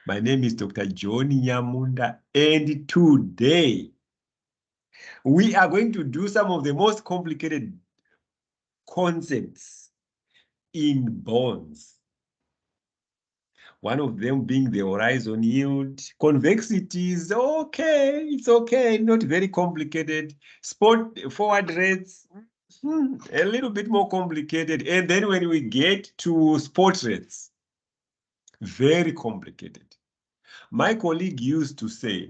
My name is Dr. John Nyamunda, and today we are going to do some of the most complicated concepts in bonds. One of them being the horizon yield. Convexity is okay, it's okay, not very complicated. Spot forward rates, a little bit more complicated. And then when we get to spot rates, very complicated. My colleague used to say,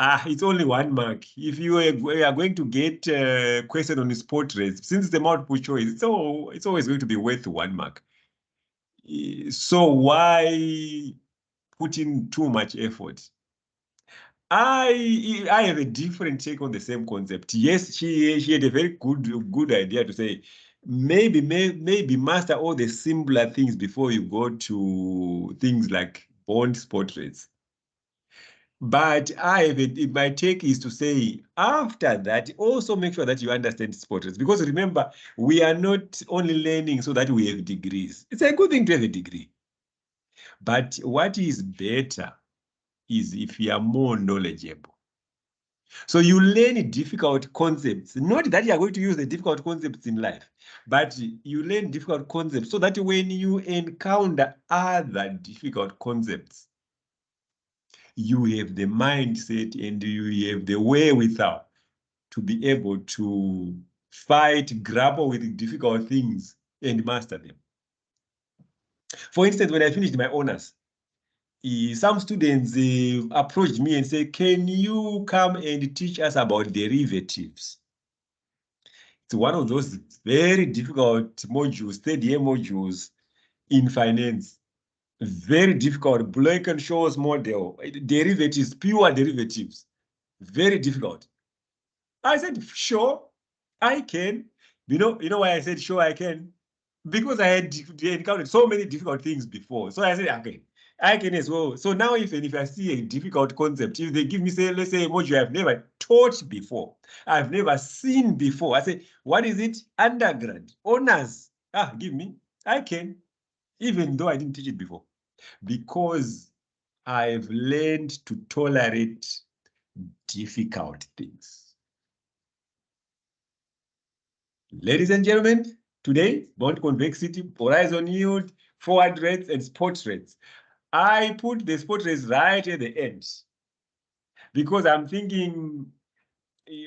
it's only 1 mark. If you are going to get a question on the spot rates, since it's the multiple choice, it's always going to be worth 1 mark. So why put in too much effort? I have a different take on the same concept. Yes, she had a very good idea to say maybe master all the simpler things before you go to things like bond spot rates. But my take is to say, after that, also make sure that you understand spot rates. Because remember, we are not only learning so that we have degrees. It's a good thing to have a degree. But what is better is if you are more knowledgeable. So you learn difficult concepts, not that you are going to use the difficult concepts in life, but you learn difficult concepts so that when you encounter other difficult concepts, you have the mindset and you have the wherewithal to be able to grapple with difficult things and master them. For instance, when I finished my honors, some students approached me and said, can you come and teach us about derivatives? It's one of those very difficult modules, third-year modules in finance. Very difficult. Blankenshaw's model, derivatives, pure derivatives. Very difficult. I said, sure, I can. You know why I said, sure, I can? Because I had encountered so many difficult things before. So I said, okay, I can as well. So now if I see a difficult concept, if they give me, say, let's say a module I've never taught before, I've never seen before, I say, what is it? Undergrad, honors. Give me. I can, even though I didn't teach it before. Because I've learned to tolerate difficult things. Ladies and gentlemen, today, bond convexity, horizon yield, forward rates, and spot rates. I put the spot rates right at the end because I'm thinking,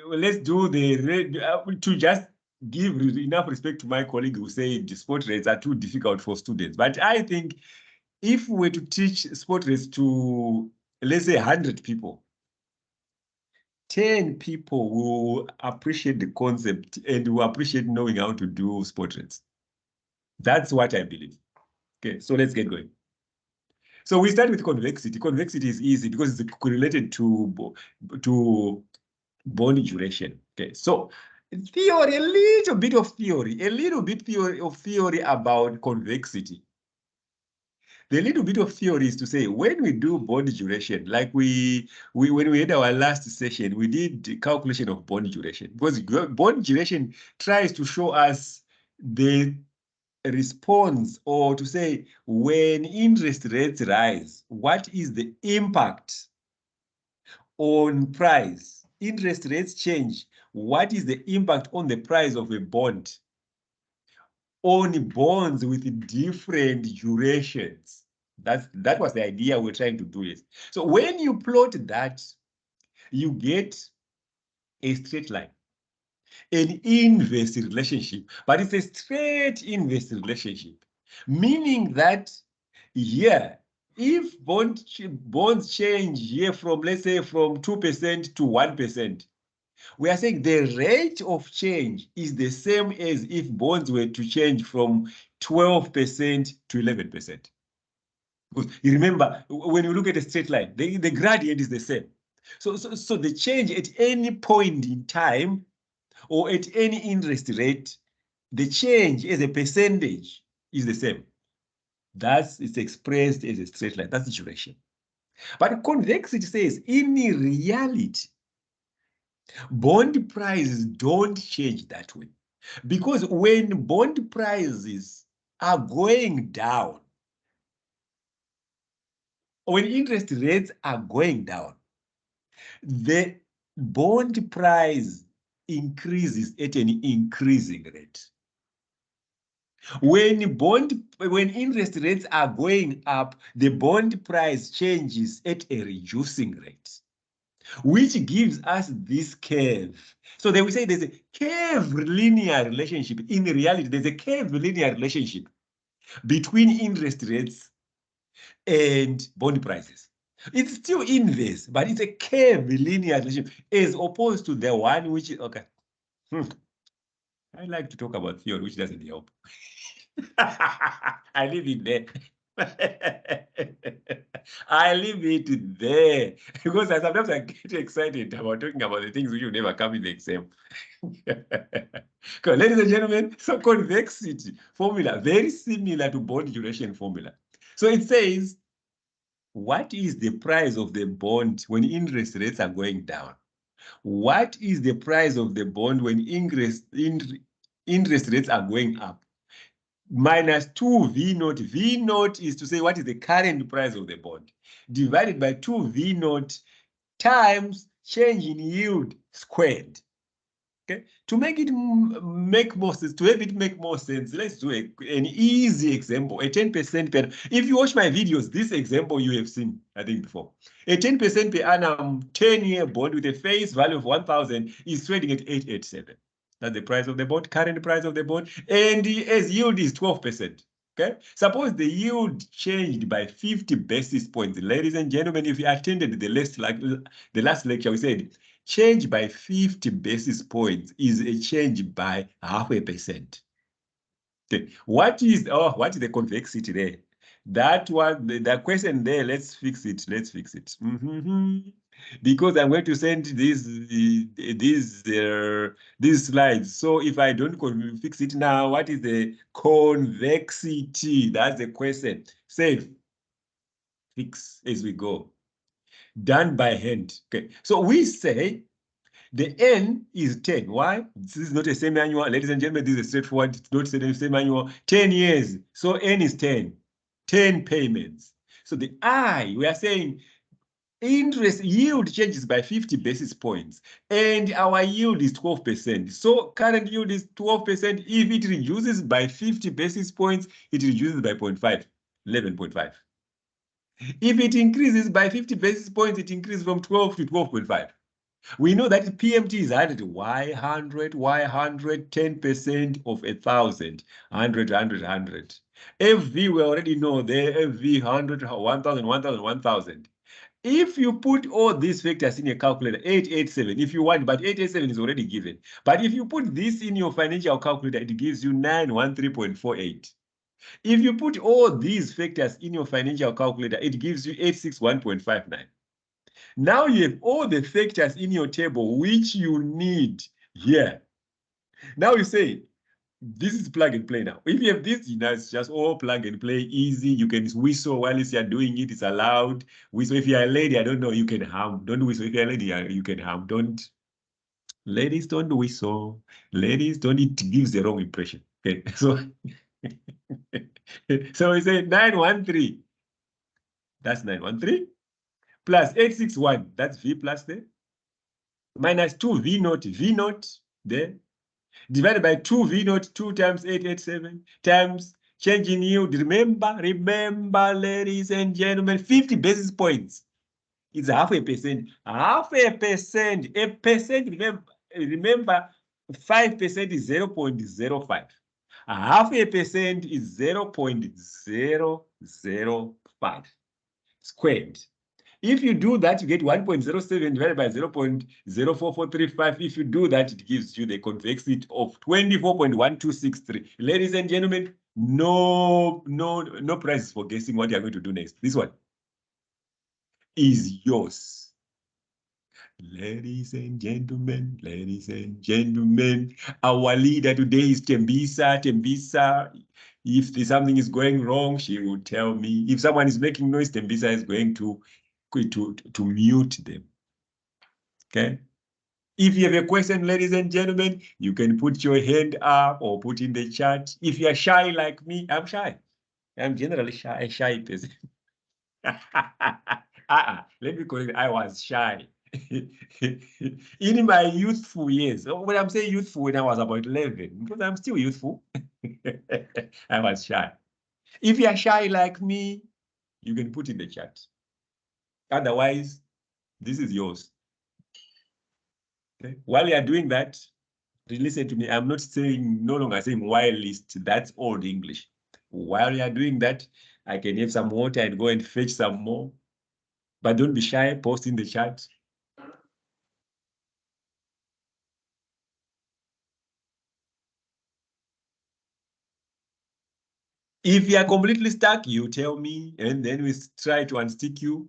let's do to just give enough respect to my colleague who said the spot rates are too difficult for students. But I think if we were to teach spot rates to, let's say, 100 people, 10 people will appreciate the concept and will appreciate knowing how to do spot rates. That's what I believe. Okay, so let's get going. So we start with convexity. Convexity is easy because it's correlated to bond duration. Okay, so theory, a little bit of theory about convexity. The little bit of theory is to say, when we do bond duration, like when we had our last session, we did the calculation of bond duration, because bond duration tries to show us the response, or to say, when interest rates rise, what is the impact on price? Interest rates change, what is the impact on the price of a bond, on bonds with different durations? That was the idea we're trying to do it. So when you plot that, you get a straight line, an inverse relationship, but it's a straight inverse relationship, meaning that here, if bonds change here from, let's say, from 2% to 1%, we are saying the rate of change is the same as if bonds were to change from 12% to 11%. Because you remember, when you look at a straight line, the gradient is the same. So the change at any point in time or at any interest rate, the change as a percentage is the same. It's expressed as a straight line. That's the duration. But convexity says, in reality, bond prices don't change that way. Because when bond prices are going down, when interest rates are going down, the bond price increases at an increasing rate. When interest rates are going up, the bond price changes at a reducing rate, which gives us this curve. So they will say there's a curve linear relationship. In reality, there's a curve linear relationship between interest rates and bond prices. It's still inverse, but it's a curve linear relationship as opposed to the one which is, okay. I like to talk about theory, which doesn't help. I leave it there. I leave it there because sometimes I get excited about talking about the things which will never come in the exam. Ladies and gentlemen, so convexity formula, very similar to bond duration formula. So it says, what is the price of the bond when interest rates are going down? What is the price of the bond when interest rates are going up? Minus 2V0. V0 is to say what is the current price of the bond, divided by 2V0 times change in yield squared. Okay, to make it make more sense, to have it make more sense, let's do an easy example, a 10% per. If you watch my videos, this example you have seen, I think, before. A 10% per annum 10-year bond with a face value of 1,000 is trading at 887. That's the price of the bond, current price of the bond, and as yield is 12%. Okay, suppose the yield changed by 50 basis points. Ladies and gentlemen, if you attended the last lecture, we said change by 50 basis points is a change by 0.5%. Okay. What is the convexity there? That one, the question there, let's fix it. Let's fix it. Because I'm going to send these slides. So if I don't fix it now, what is the convexity? That's the question. Save. Fix as we go. Done by hand. Okay. So we say the N is 10. Why? This is not a semi-annual. Ladies and gentlemen, this is straightforward. It's not a semi-annual. 10 years. So N is 10. 10 payments. So the I, we are saying interest yield changes by 50 basis points. And our yield is 12%. So current yield is 12%. If it reduces by 50 basis points, it reduces by 0.5, 11.5. If it increases by 50 basis points, it increases from 12 to 12.5. We know that PMT is 100, Y100, 10% of 1,000, 100, 100, 100. FV, we already know the FV 100, 1,000, 1,000, 1,000. If you put all these factors in a calculator, 887, if you want, but 887 is already given. But if you put this in your financial calculator, it gives you 913.48. If you put all these factors in your financial calculator, it gives you 861.59. Now you have all the factors in your table which you need here. Now you say, this is plug and play now. If you have this, it's just all plug and play, easy. You can whistle while you're doing it. It's allowed. Whistle. If you're a lady, I don't know, you can hum. Don't whistle. If you're a lady, you can hum. Ladies don't whistle. Ladies don't, it gives the wrong impression. Okay, so, so we say 913. That's 913. Plus 861, that's V plus there. Minus 2V0, V0 there. Divided by 2V0, 2 times 887, times change in yield. Remember, ladies and gentlemen, 50 basis points. It's 0.5%. 0.5%. A percent, remember 5% is 0.05. 0.5% is 0.005 squared. If you do that, you get 1.07 divided by 0.04435. If you do that, it gives you the convexity of 24.1263. Ladies and gentlemen, no prizes for guessing what you're going to do next. This one is yours. Ladies and gentlemen, our leader today is Tembisa. Tembisa, if something is going wrong, she will tell me. If someone is making noise, Tembisa is going to mute them. Okay. If you have a question, ladies and gentlemen, you can put your hand up or put in the chat. If you are shy like me, I'm shy. I'm generally shy, a shy person. Let me correct. I was shy. In my youthful years, when I'm saying youthful, when I was about 11, because I'm still youthful, I was shy. If you're shy like me, you can put in the chat. Otherwise, this is yours. Okay? While you are doing that, listen to me. I'm not saying, no longer saying while list. That's old English. While you are doing that, I can have some water and go and fetch some more. But don't be shy, post in the chat. If you are completely stuck, you tell me, and then we try to unstick you.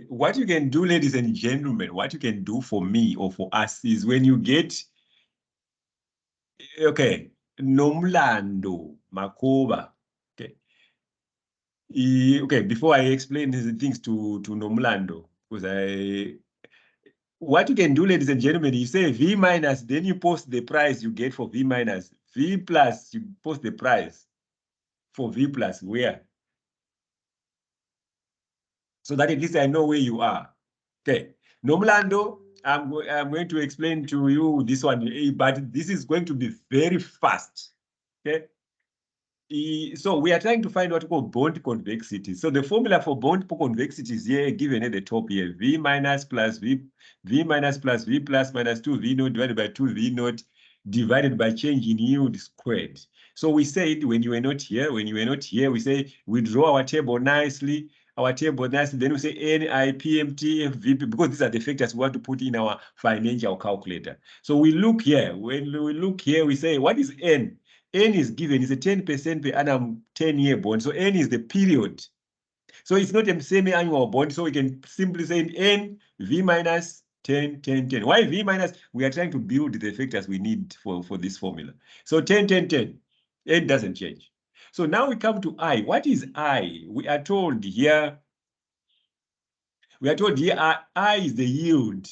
What you can do, ladies and gentlemen, what you can do for me or for us is when you get, okay, Nomlando, Makoba. Okay. Okay, before I explain these things to Nomlando, because what you can do, ladies and gentlemen, you say V minus, then you post the price you get for V minus. V plus, you post the price for V plus where? So that at least I know where you are. Okay. Nomlando, I'm going to explain to you this one, but this is going to be very fast. Okay. So we are trying to find what we call bond convexity. So the formula for bond convexity is here given at the top here. V minus plus V minus plus V plus minus 2V naught divided by 2V naught divided by change in yield squared. So we said when you were not here, we say we draw our table nicely. Then we say NI, PMT, FVP, because these are the factors we want to put in our financial calculator. So we look here. When we look here, we say, what is N? N is given, it's a 10% per annum 10-year bond. So N is the period. So it's not a semi-annual bond. So we can simply say N, V minus 10, 10, 10. Why V minus? We are trying to build the factors we need for this formula. So 10, 10, 10. N doesn't change. So now we come to I. What is I? We are told here I is the yield.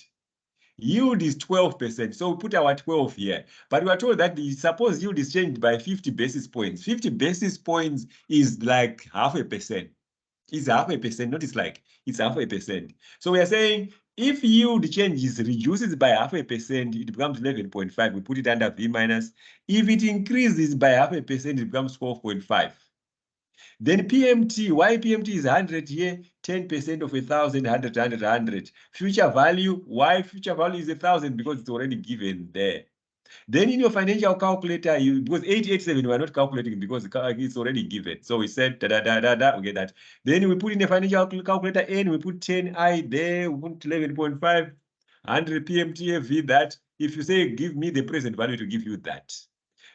Yield is 12%. So we put our 12 here. But we are told that suppose yield is changed by 50 basis points. 50 basis points is like half a percent. It's half a percent, not it's like, it's half a percent. So we are saying if yield changes, reduces by half a percent, it becomes 11.5. We put it under V minus. If it increases by half a percent, it becomes 12.5. Then PMT, why PMT is 100 here, 10% of 1,000, 100, 100, 100. Future value, why future value is 1,000? Because it's already given there. Then in your financial calculator, because 887, we're not calculating because it's already given. So we said da da da da da, we get that. Then we put in the financial calculator N, we put 10I there, we put 11.5, 100 PMTFV that. If you say, give me the present value to give you that,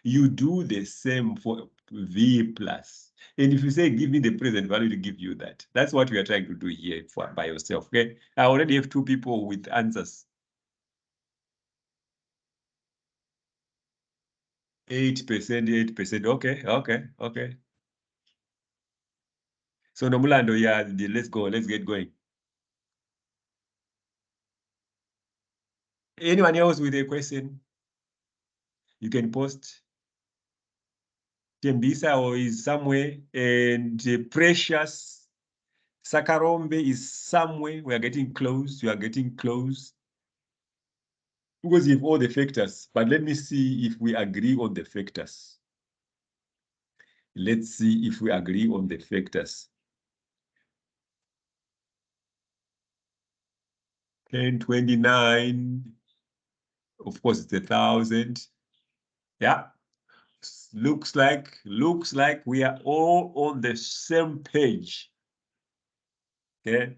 you do the same for V plus. And if you say, give me the present value to give you that, that's what we are trying to do here by yourself, okay? I already have 2 people with answers. 8%, 8%. Okay. So Nomulando, yeah, let's go. Let's get going. Anyone else with a question? You can post. Tembisa or is somewhere, and Precious Sakarombe is somewhere. We are getting close. You are getting close. Because you have all the factors. But let me see if we agree on the factors. Let's see if we agree on the factors. 1029. Of course, it's 1,000. Yeah. Looks like we are all on the same page. Okay.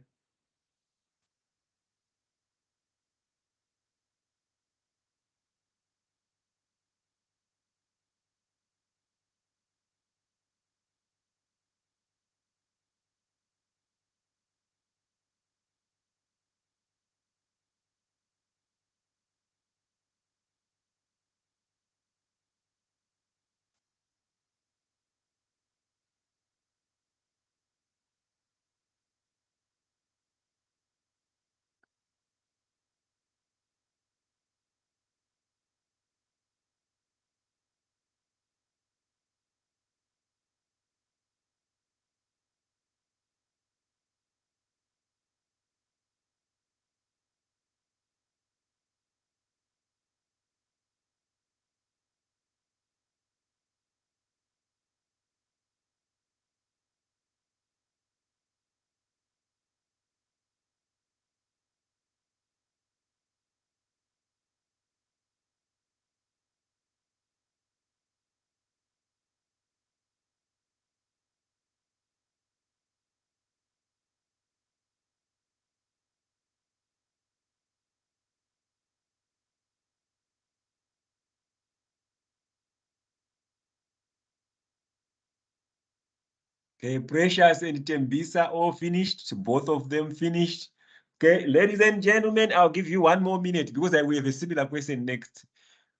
Okay, Precious and Tembisa all finished. Both of them finished. Okay, ladies and gentlemen, I'll give you 1 more minute because I will have a similar question next.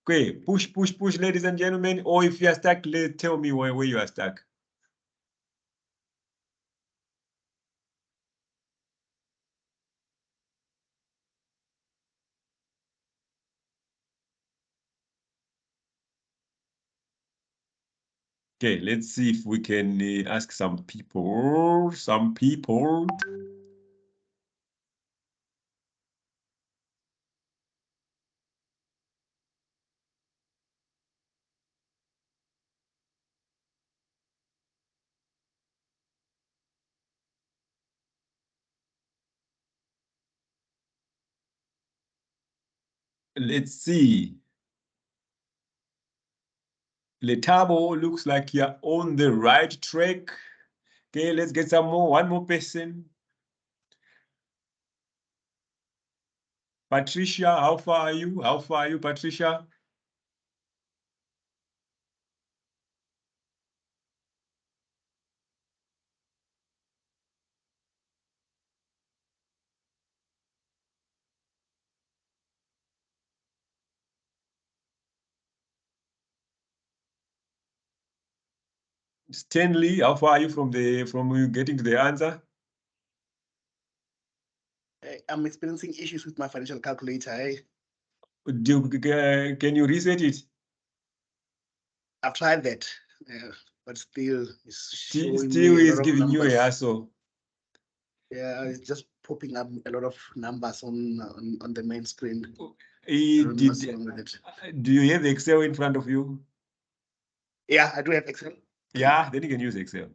Okay, push, ladies and gentlemen. Or if you are stuck, tell me where you are stuck. Okay, let's see if we can ask some people. Let's see. Letabo looks like you're on the right track. Okay, let's get some more. 1 more person. Patricia, how far are you? How far are you, Patricia? Stanley, how far are you from getting to the answer? I'm experiencing issues with my financial calculator. Can you reset it? I've tried that, but still it's showing Still me a is lot of giving you a numbers. hassle. Yeah, it's just popping up a lot of numbers on the main screen. Do you have Excel in front of you? Yeah, I do have Excel. Yeah, then you can use Excel.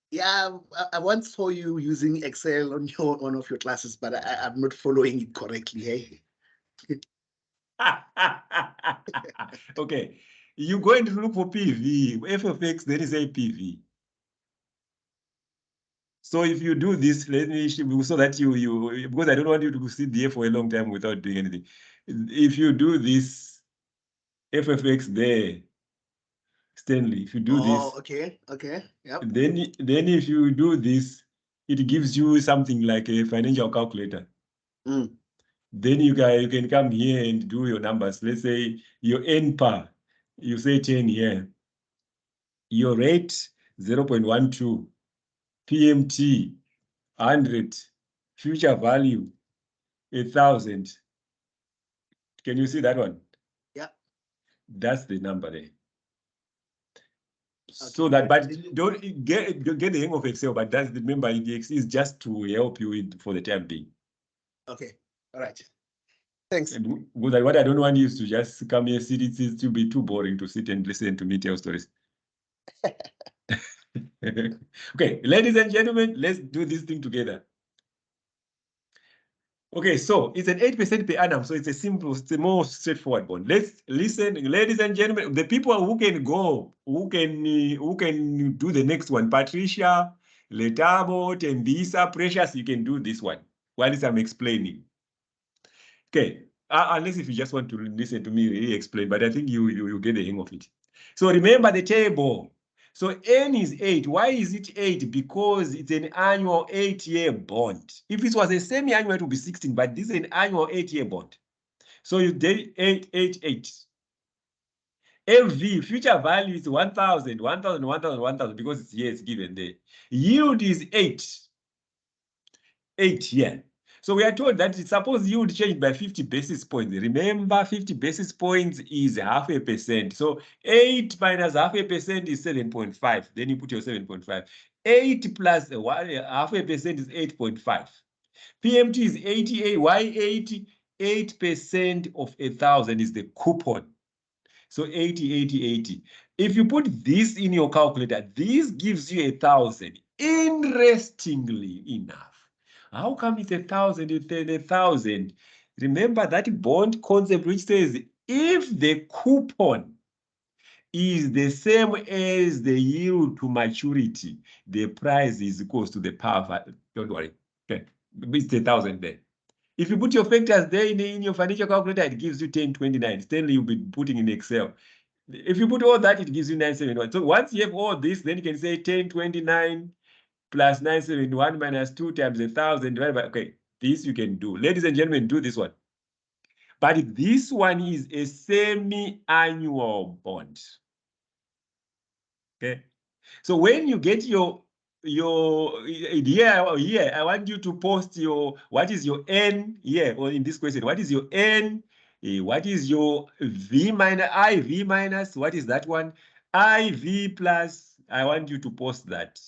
Yeah, I once saw you using Excel on your one of your classes, but I'm not following it correctly. Hey? Okay, you going to look for PV, f of x, then is a PV. So if you do this, let me so that you because I don't want you to sit there for a long time without doing anything. If you do this f of x there, Stanley, if you do Oh, this, okay, yep. then if you do this, it gives you something like a financial calculator. Mm. Then you can come here and do your numbers. Let's say your N par, you say 10 here. Your rate 0.12, PMT 100, future value 1,000. Can you see that one? Yeah. That's the number there. So Okay. that, but don't get the hang of Excel, but that's remember the Excel is just to help you with, for the time being. Okay. All right. Thanks. And what I don't want you is to just come here, sit, it's to be too boring to sit and listen to me tell stories. Okay, ladies and gentlemen, let's do this thing together. Okay, so it's an 8% per annum, so it's a more straightforward one. Let's listen, ladies and gentlemen, the people who can go, who can do the next one. Patricia, Letabo, Tembisa, Precious, you can do this one while I'm explaining. Okay, unless if you just want to listen to me really explain, but I think you get the hang of it. So remember the table. So N is 8. Why is it 8? Because it's an annual 8-year bond. If it was a semi-annual, it would be 16, but this is an annual 8-year bond. So you did 888. FV, future value is 1,000, 1,000, 1,000, 1,000, because it's years given there. Yield is 8. 8, yeah. So we are told that suppose yield change by 50 basis points. Remember, 50 basis points is 0.5%. So 8 minus 0.5% is 7.5. Then you put your 7.5. 8 plus 0.5% is 8.5. PMT is 88. Why 80? 8% of 1,000 is the coupon. So 80, 80, 80. If you put this in your calculator, this gives you 1,000. Interestingly enough, how come it's 1,000? It's 1,000. Remember that bond concept which says if the coupon is the same as the yield to maturity, the price is equals to the power. Don't worry. Okay. It's 1,000 there. If you put your factors there in your financial calculator, it gives you 1029. Stanley, you'll be putting in Excel. If you put all that, it gives you 971. So once you have all this, then you can say 1029 plus 971 minus 2 times 1,000 divided by, okay, this you can do. Ladies and gentlemen, do this one. But this one is a semi-annual bond. Okay. So when you get your here, I want you to post your, what is your N here, or in this question, what is your N? What is your V minus, IV minus, what is that one? IV plus, I want you to post that.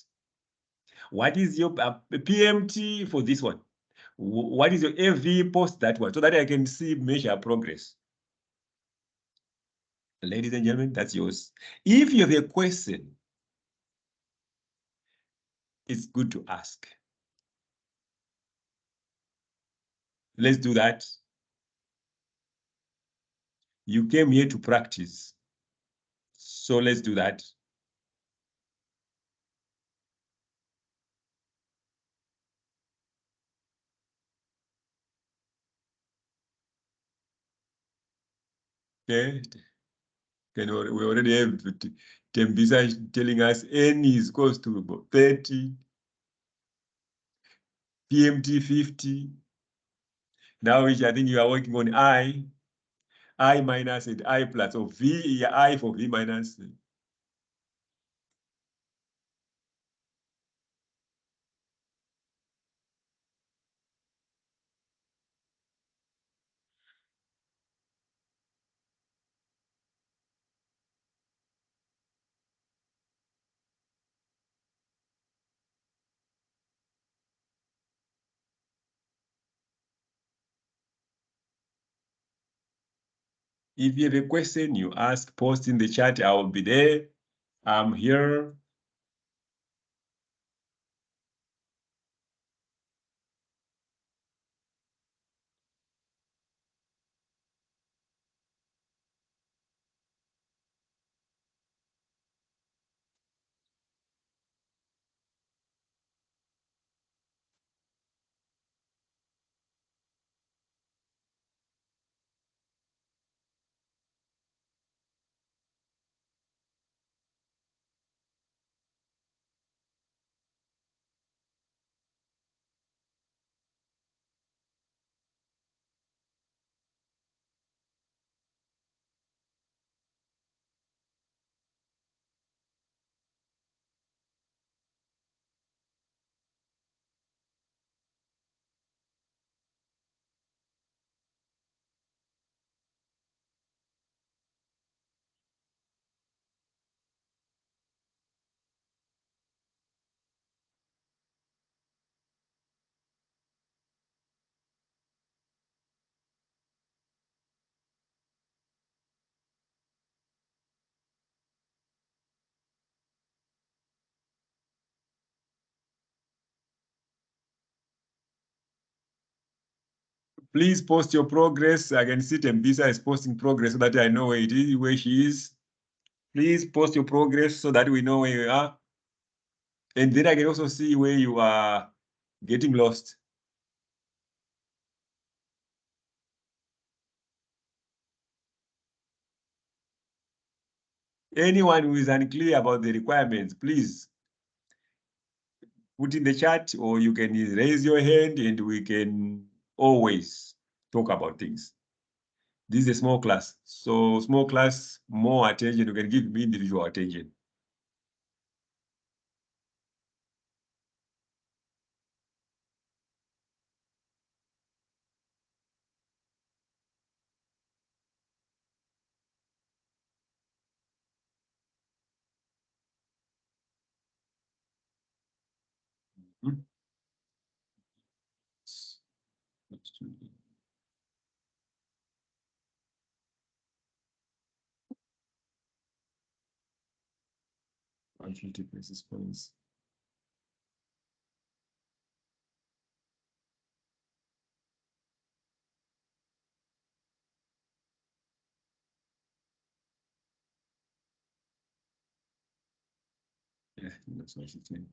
What is your PMT for this one? What is your AV? Post that one so that I can see measure progress. Ladies and gentlemen, that's yours. If you have a question, it's good to ask. Let's do that. You came here to practice. So let's do that. Okay. We already have Tembisa telling us N is equals to 30, PMT 50. Now, which I think you are working on I minus and I plus, or V, I for V minus. If you have a question, you ask, post in the chat. I will be there. I'm here. Please post your progress. I can see Tembisa is posting progress so that I know where it is, where she is. Please post your progress so that we know where you are. And then I can also see where you are getting lost. Anyone who is unclear about the requirements, please put in the chat, or you can raise your hand and we can always talk about things. This is a small class. So small class, more attention. You can give me individual attention. Hmm? Basis points. Yeah, that's what it's saying.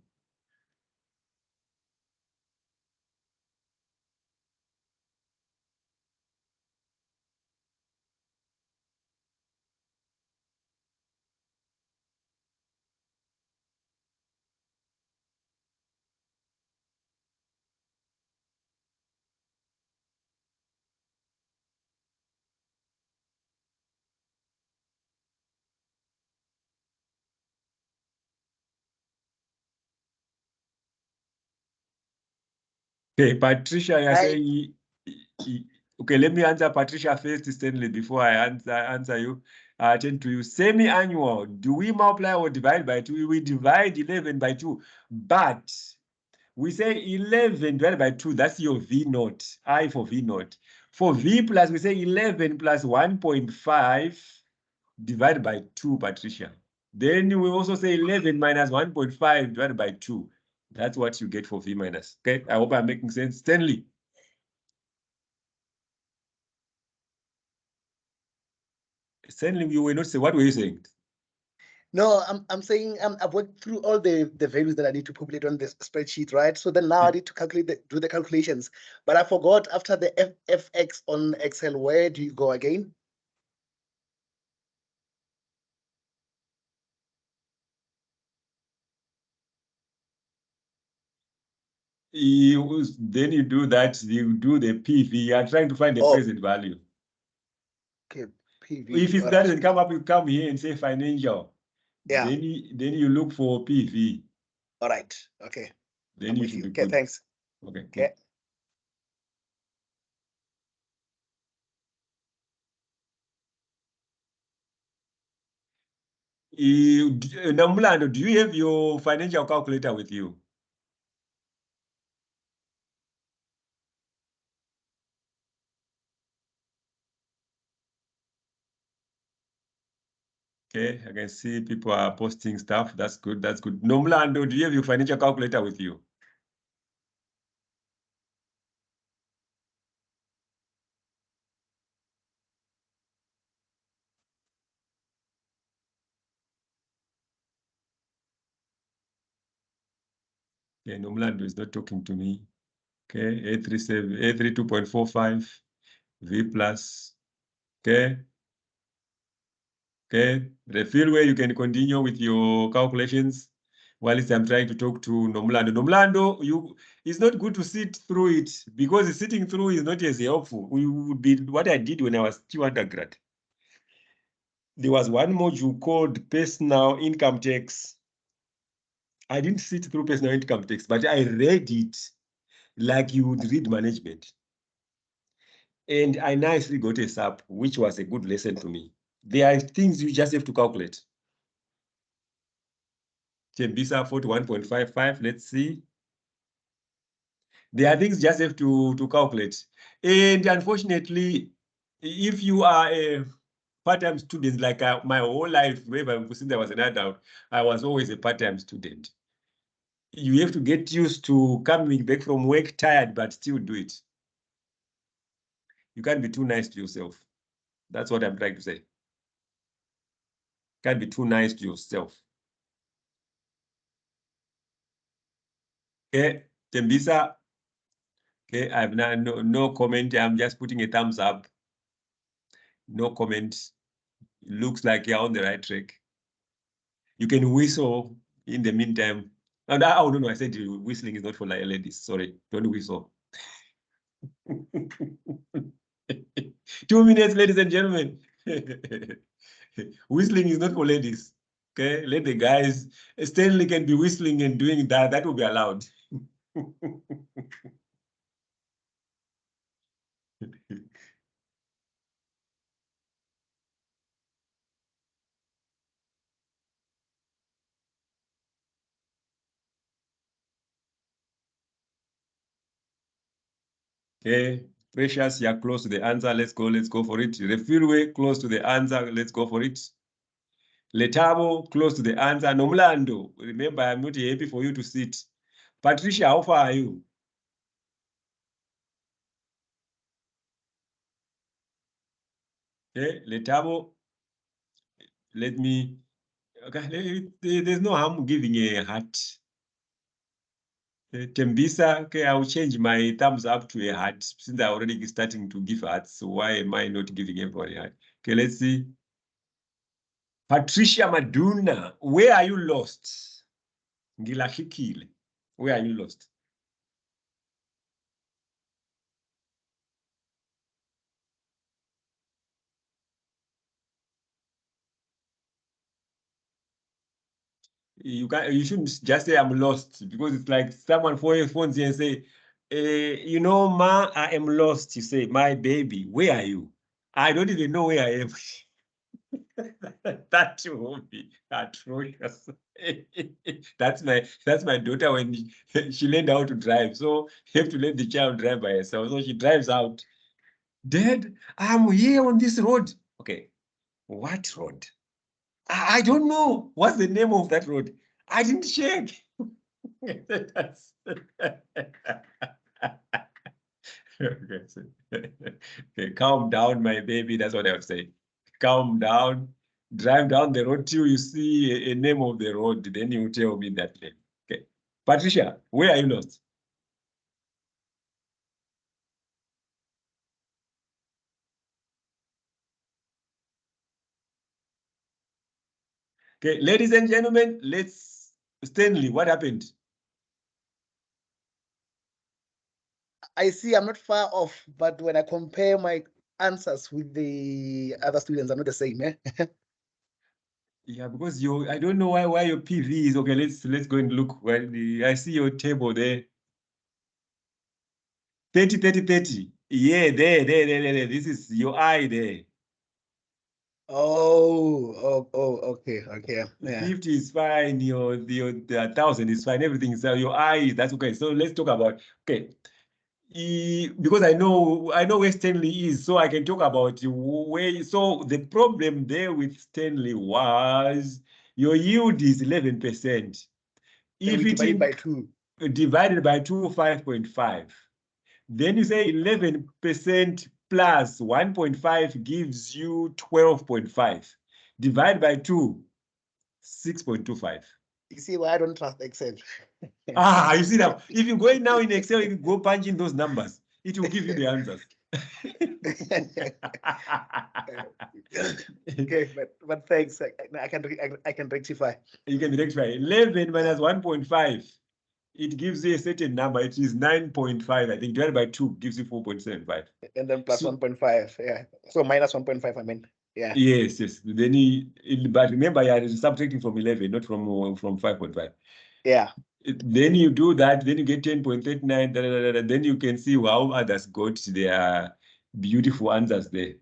Okay, Patricia, you're saying, okay, let me answer Patricia first, Stanley, before I answer you. Attend to you. Semi-annual, do we multiply or divide by 2? We divide 11 by 2, but we say 11 divided by 2, that's your V naught, I for V naught. For V plus, we say 11 plus 1.5 divided by 2, Patricia. Then we also say 11 minus 1.5 divided by 2. That's what you get for V minus. Okay, I hope I'm making sense. Stanley. Stanley, you were not saying, what were you saying? No, I'm saying I've worked through all the values that I need to populate on this spreadsheet, right? So then now I need to do the calculations. But I forgot after the FX on Excel, where do you go again? Then you do that, you do the PV. You are trying to find the present value. Okay, PV. If it doesn't come up, you come here and say financial. Yeah. Then you look for PV. All right. Okay. Then I'm you with should you. be Okay, good. thanks. Okay, Okay. good. Namulando, do you have your financial calculator with you? Okay, I can see people are posting stuff. That's good. That's good. Nomlando, do you have your financial calculator with you? Okay, Nomlando is not talking to me. Okay, A32.45 V plus. Okay. Okay, refill where you can continue with your calculations whilst I'm trying to talk to Nomlando. Nomlando, it's not good to sit through it because sitting through is not as helpful. We would be what I did when I was still undergrad. There was one module called personal income tax. I didn't sit through personal income tax, but I read it like you would read management. And I nicely got a SAP, which was a good lesson to me. There are things you just have to calculate. Chembisa 41.55, let's see. There are things just have to calculate. And unfortunately, if you are a part-time student, like my whole life, since I was an adult, I was always a part-time student. You have to get used to coming back from work tired, but still do it. You can't be too nice to yourself. That's what I'm trying to say. Can't be too nice to yourself. Okay, Tembisa. Okay, I've no comment. I'm just putting a thumbs up. No comment. Looks like you're on the right track. You can whistle in the meantime. And oh no, I said whistling is not for ladies. Sorry, don't whistle. 2 minutes, ladies and gentlemen. Whistling is not for ladies. Okay, let the guys. Stanley can be whistling and doing that. That will be allowed. Okay, Precious, you're close to the answer. Let's go for it. Refilwe, close to the answer. Let's go for it. Letabo, close to the answer. Nomlando, remember, I'm not happy for you to sit. Patricia, how far are you? Okay, Letabo, let me, okay, there's no harm giving a heart. Tembisa, okay, I'll change my thumbs up to a heart since I'm already starting to give hearts. So why am I not giving everybody a heart? Okay, let's see. Patricia Maduna, where are you lost? Ngilashikile, where are you lost? You shouldn't just say I'm lost because it's like someone phones you and say, you know, ma, I am lost. You say, my baby, where are you? I don't even know where I am. That will be atrocious. That's my daughter when she learned how to drive. So you have to let the child drive by herself. So she drives out. Dad, I'm here on this road. Okay, what road? I don't know. What's the name of that road? I didn't check. Okay, calm down, my baby. That's what I would say. Calm down. Drive down the road till you see a name of the road. Then you tell me that name. Okay. Patricia, where are you lost? Okay, ladies and gentlemen, let's Stanley, what happened? I see I'm not far off, but when I compare my answers with the other students, I'm not the same. Yeah, because I don't know why your PV is okay. Let's go and look. Well, I see your table there. 30, 30, 30. Yeah, there. This is your eye there. Okay. Yeah. 50 is fine, the 1,000 is fine, everything is your eye, that's okay. So let's talk about okay. Because I know where Stanley is, so I can talk about where. So the problem there with Stanley was your yield is 11%. Then If we it divide it by 2. divided by 2, 5.5. Then you say 11% plus 1.5 gives you 12.5. Divide by 2, 6.25. You see why I don't trust Excel. You see now, if you go in now in Excel, you go punch in those numbers, it will give you the answers. Okay, but thanks. I can rectify. You can rectify 11 minus 1.5. It gives you a certain number. It is 9.5. I think divided by 2 gives you 4.75. And then plus So, 1.5. Yeah. So minus 1.5, I mean. Yeah. yes. Then but remember, you are subtracting from 11, not from 5.5. Yeah. Then you do that, then you get 10.39, then you can see how others got their beautiful answers there.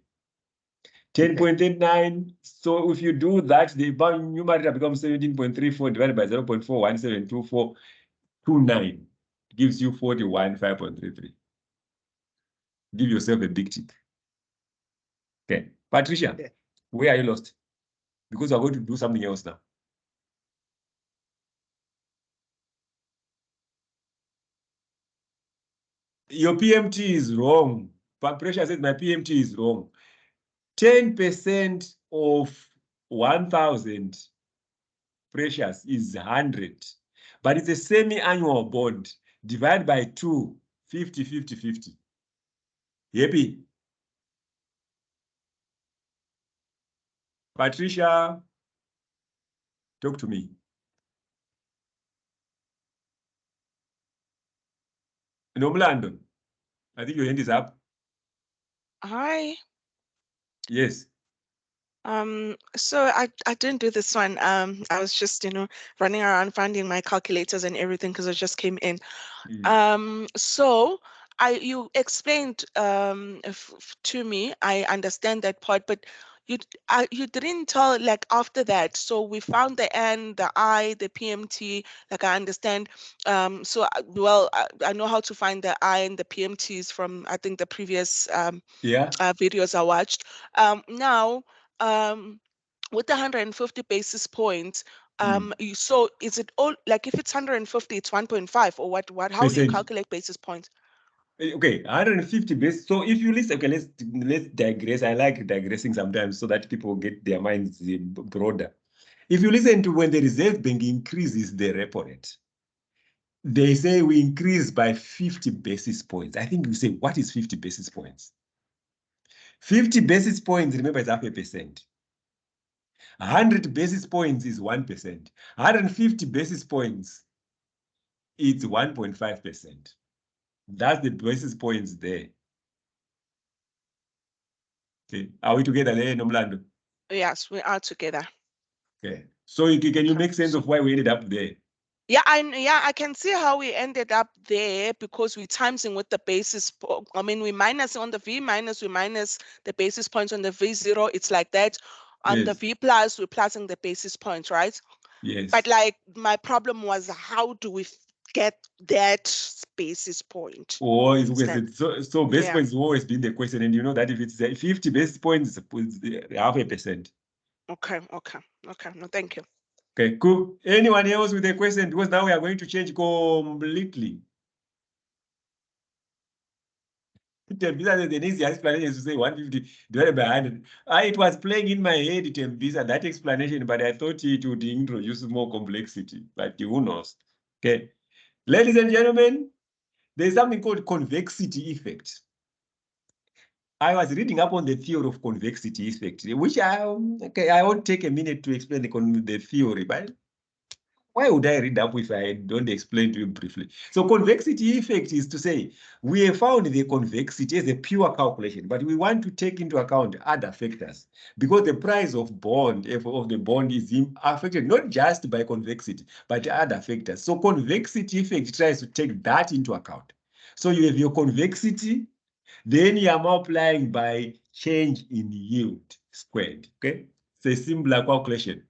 10.89. So if you do that, the numerator becomes 17.34 divided by 0.4172429. Gives you 41,533. Give yourself a big tick. Okay. Patricia, Yeah. where are you lost? Because we're going to do something else now. Your PMT is wrong, But pressure says my PMT is wrong. 10% of 1,000 pressures is 100. But it's a semi-annual bond. Divide by 2, 50, 50, 50. Happy? Patricia, talk to me. Nomlando, I think your hand is up. Hi. Yes. So I didn't do this one. I was just, running around finding my calculators and everything because I just came in. So you explained to me, I understand that part, but you didn't tell like after that. So we found the N, the I, the PMT, like I understand. So I know how to find the I and the PMTs from I think the previous Yeah. videos I watched. Now with the 150 basis points, so is it all like if it's 150, it's 1.5 or what? How do you Percent. calculate basis points? Okay, 150 base. So if you listen, okay, let's digress. I like digressing sometimes so that people get their minds broader. If you listen to when the Reserve Bank increases the repo rate, they say we increase by 50 basis points. I think we say, what is 50 basis points? 50 basis points, remember, it's 0.5%. 100 basis points is 1%. 150 basis points, it's 1.5%. That's the basis points there. Okay. Are we together there, Nomlando? Yes, we are together. Okay. So can you make sense of why we ended up there? Yeah, I can see how we ended up there because we're timesing with the basis. I mean, we minus on the V minus, we minus the basis points on the V0. It's like that. On the Yes. V plus, we're plussing the basis points, right? Yes. But like my problem was, how do we get that basis point? Oh, it's Understand? so basis Yeah. points has always been the question, and you know that if it's 50 basis points, it's 0.5%. Okay. No, thank you. Okay, cool. Anyone else with a question? Because now we are going to change completely. Tembisa, the next explanation is to say 150 divided by 100. It was playing in my head, Tembisa, that explanation, but I thought it would introduce more complexity. But who knows? Okay. Ladies and gentlemen, there's something called convexity effect. I was reading up on the theory of convexity effect, which I won't take a minute to explain the theory, but why would I read up if I don't explain to you briefly? So convexity effect is to say, we have found the convexity as a pure calculation, but we want to take into account other factors because the price of the bond is affected not just by convexity, but other factors. So convexity effect tries to take that into account. So you have your convexity, then you are multiplying by change in yield squared, okay? It's a simpler calculation.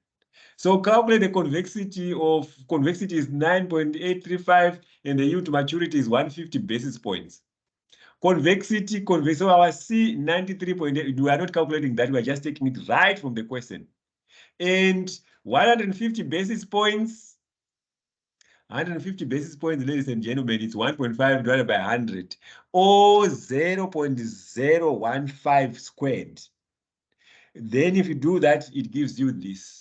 So calculate the convexity is 9.835 and the yield to maturity is 150 basis points. Convexity, so our C 93.8, we are not calculating that, we are just taking it right from the question. And 150 basis points, 150 basis points, ladies and gentlemen, it's 1.5 divided by 100, or 0.015 squared. Then if you do that, it gives you this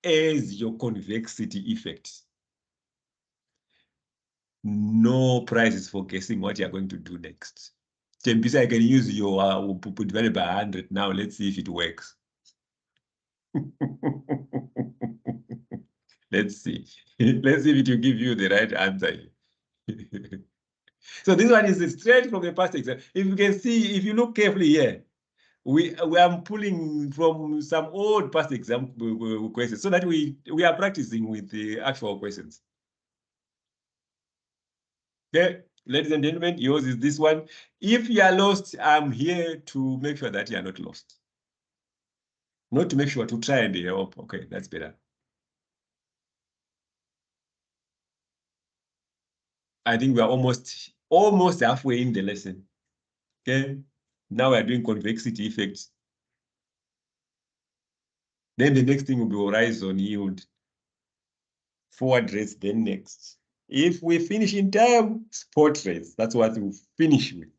as your convexity effect. No prizes for guessing what you're going to do next. Tembisa, I can use your divided by 100 now. Let's see if it works. Let's see. Let's see if it will give you the right answer. So this one is straight from the past exam. If you can see, if you look carefully here, we are pulling from some old past exam questions so that we are practicing with the actual questions. Okay, ladies and gentlemen, yours is this one. If you are lost, I'm here to make sure that you are not lost. Not to make sure, to try and help. Okay, that's better. I think we are almost halfway in the lesson. Okay, now we are doing convexity effects. Then the next thing will be horizon yield, forward rates, then next. If we finish in time, spot rates, that's what we'll finish with.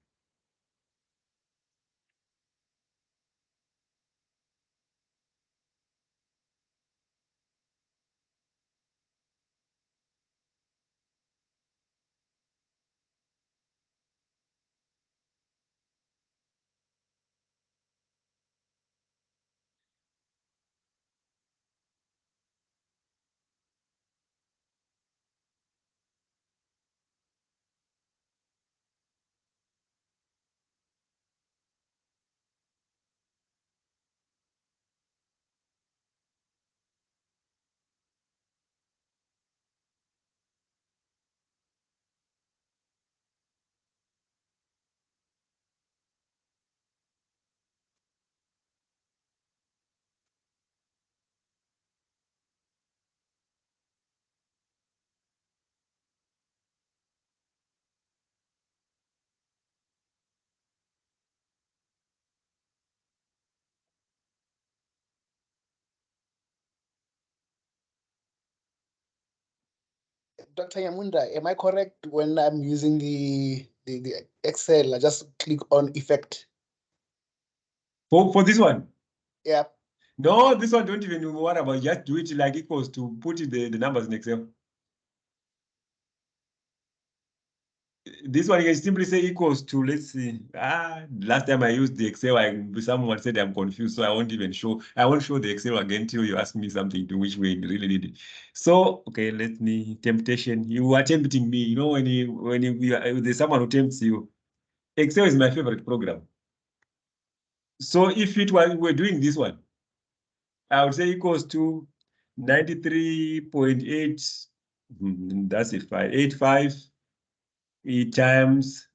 Dr. Yamunda, am I correct when I'm using the Excel? I just click on effect. For this one? Yeah. No, this one don't even worry about. Just do it like equals to put the numbers in Excel. This one you can simply say equals to, let's see. Last time I used the Excel, someone said I'm confused, so I won't even show. I won't show the Excel again till you ask me something to which way you really need it. So, okay, let me temptation. You are tempting me. You know, there's someone who tempts you. Excel is my favorite program. So if we're doing this one, I would say equals to 93.8. That's it, 85 times.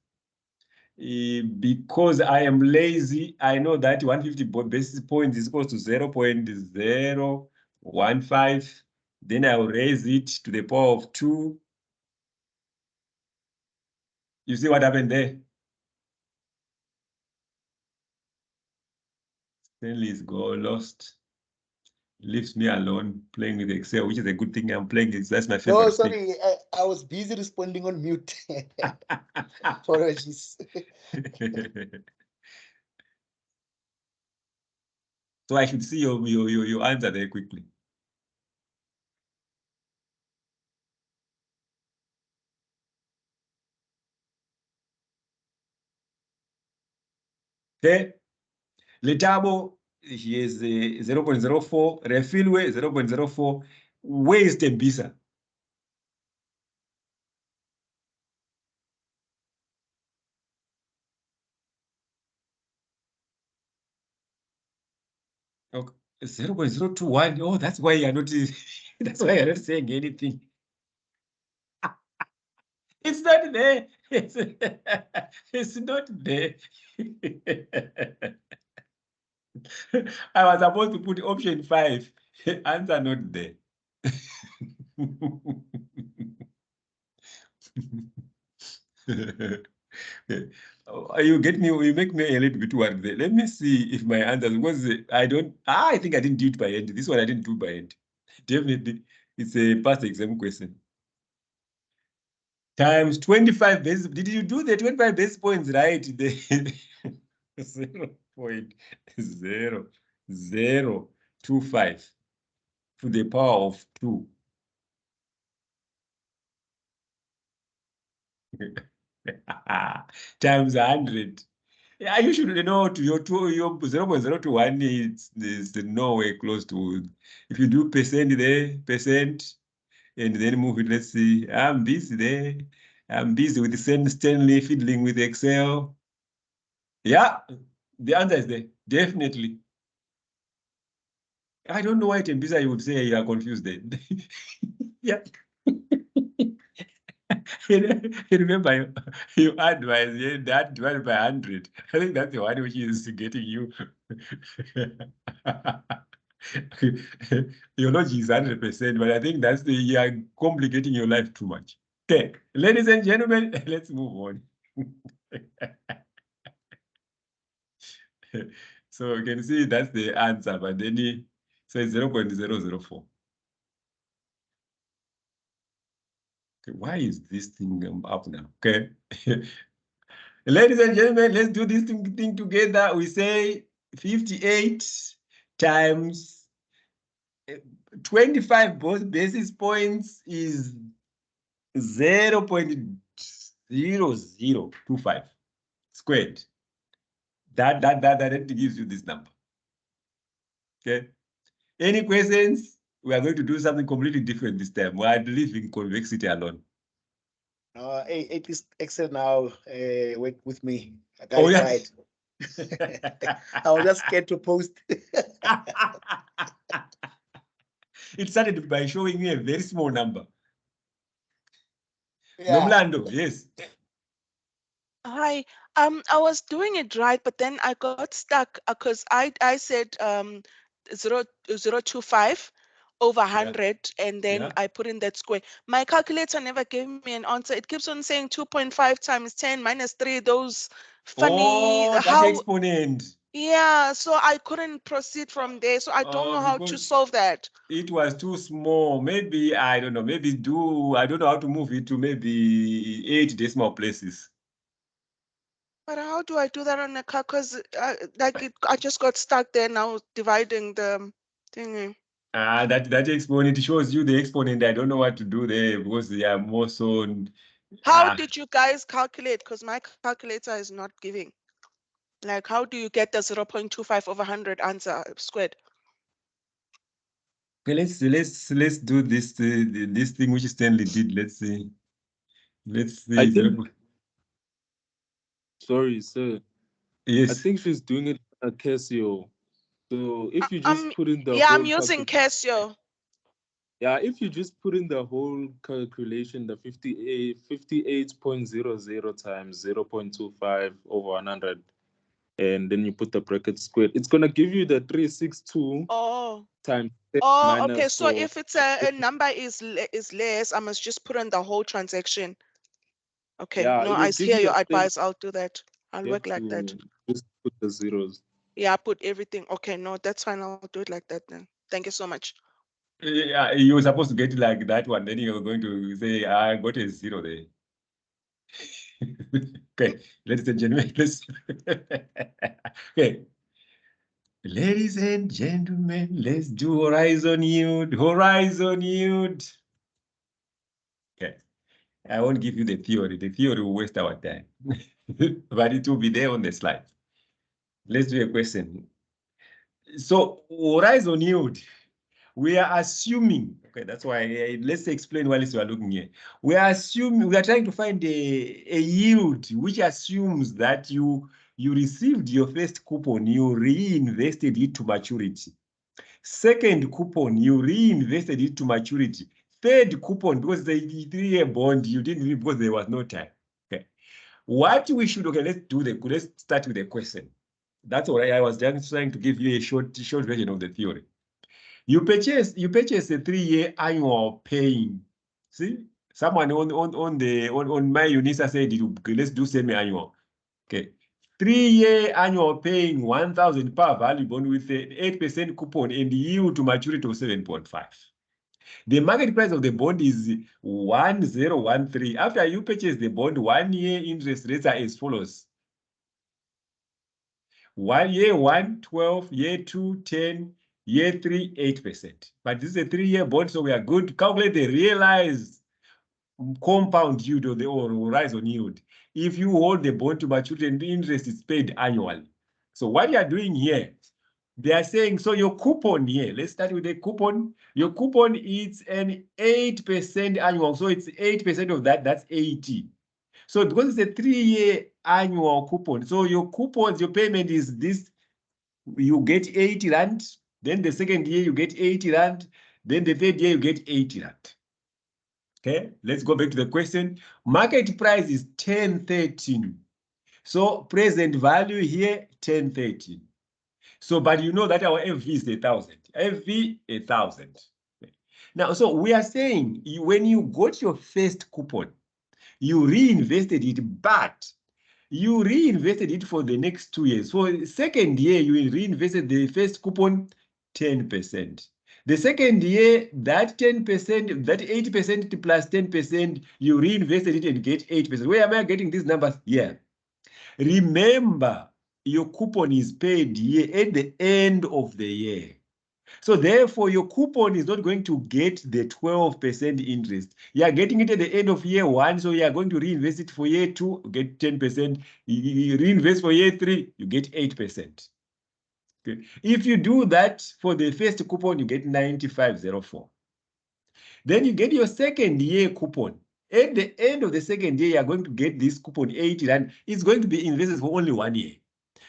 Because I am lazy, I know that 150 basis points is equal to 0.015. Then I will raise it to the power of 2. You see what happened there? Stanley's goal lost. Leaves me alone playing with Excel, which is a good thing. I'm playing it. That's my favorite. No, sorry, I was busy responding on mute. Apologies. So I should see your answer there quickly. Okay. Letabo, he is 0.04. Refilwe, 0.04. Where is Tembisa? Okay. 0.021. Oh, that's why you're not that's why you're not saying anything. It's not there. It's not there. I was supposed to put option 5. Answer not there. You get me, you make me a little bit worried there. Let me see if my answers, because I think I didn't do it by hand. This one I didn't do by hand. Definitely, it's a past exam question. Times 25 basis. Did you do the 25 basis points right? 0.0025 to the power of 2. Times 100. Yeah, you should know to your 0.021 is nowhere close to. If you do percent there, percent, and then move it, let's see. I'm busy there. I'm busy with the Stanley fiddling with Excel. Yeah, the answer is there. Definitely. I don't know why Tembisa you would say you are confused then. Yeah. Remember you advise that divided by 100. I think that's the one which is getting you. Your logic is 100%, but I think that's you are complicating your life too much. Okay, ladies and gentlemen, let's move on. So you can see that's the answer, but then so it's 0.004. Okay, why is this thing up now? Okay. Ladies and gentlemen, let's do this thing together. We say 58 times 25 both basis points is 0.0025 squared. That gives you this number. Okay. Any questions? We are going to do something completely different this time. We are leaving convexity alone. At least Excel now work with me. I got Oh, it yeah. right. I was just scared to post. It started by showing me a very small number. Yeah. Nomlando, yes. Hi. I was doing it right, but then I got stuck because I said 0.025 over 100, and then Yeah. I put in that square. My calculator never gave me an answer. It keeps on saying 2.5 times 10 minus 3. Those funny Oh, that how exponent. Yeah, so I couldn't proceed from there. So I don't know how to Because solve that. it was too small. Maybe, I don't know, maybe I don't know how to move it to maybe 8 decimal places. But how do I do that on a car? Because I just got stuck there now dividing the thingy. That exponent shows you the exponent. I don't know what to do there because they are more so. How did you guys calculate? Because my calculator is not giving. Like, how do you get the 0.25 over 100 answer squared? Okay, let's do this this thing which Stanley did. Let's see. Let's see. I think, sorry, sir. Yes. I think she's doing it on a Casio. So if you just put in the Yeah, whole I'm using Casio. Yeah, if you just put in the whole calculation, the 58.00 times 0.25 over 100, and then you put the bracket squared, it's gonna give you the 362 times 10 minus okay. So 4. if it's a number is less, I must just put in the whole transaction. Okay. Yeah, No, it'll I give hear you your the same. advice. I'll do that. I'll You work have like that. to just put the zeros. Yeah, put everything. Okay, no, that's fine. I'll do it like that then. Thank you so much. Yeah, you were supposed to get like that one. Then you were going to say, I got a 0 there. Okay, ladies and gentlemen, let's. Okay. Ladies and gentlemen, let's do horizon yield. Horizon yield. Okay. I won't give you the theory. The theory will waste our time. But it will be there on the slide. Let's do a question. So horizon yield, we are assuming, okay, that's why let's explain while you are looking here. We are trying to find a yield which assumes that you received your first coupon, you reinvested it to maturity. Second coupon, you reinvested it to maturity. Third coupon, because the 3-year bond, you didn't read because there was no time. Okay. What we should, okay, let's start with the question. That's all right. I was just trying to give you a short version of the theory. You purchase a 3-year annual paying. See, someone on my UNISA said, let's do semi-annual. Okay. 3-year annual paying 1,000 per value bond with an 8% coupon and yield to maturity of 7.5. The market price of the bond is 1013. After you purchase the bond, 1 year interest rates are as follows. 1 year 1, 12, year 2, 10, year 3, 8%. But this is a 3-year bond, so we are going to calculate the realized compound yield or the horizon yield. If you hold the bond to maturity and the interest is paid annually. So what you are doing here, they are saying, so your coupon here, let's start with the coupon. Your coupon is an 8% annual. So it's 8% of that, that's 80. So because it's a 3-year annual coupon, so your coupons, your payment is this, you get 80 rand, then the second year you get 80 rand, then the third year you get 80 rand. Okay, let's go back to the question. Market price is 1013. So present value here, 1013. So, but you know that our FV is 1,000. FV, 1,000. Now, so we are saying when you got your first coupon, you reinvested it, but you reinvested it for the next 2 years. For the second year, you reinvested the first coupon 10%. The second year, that 10%, that 80% plus 10%, you reinvested it and get 8%. Where am I getting these numbers? Yeah. Remember, your coupon is paid here at the end of the year. So therefore, your coupon is not going to get the 12% interest. You are getting it at the end of year 1, so you are going to reinvest it for year 2, get 10%. You reinvest for year 3, you get 8%. Okay. If you do that for the first coupon, you get 9504. Then you get your second year coupon. At the end of the second year, you are going to get this coupon 80 rand. It's going to be invested for only 1 year.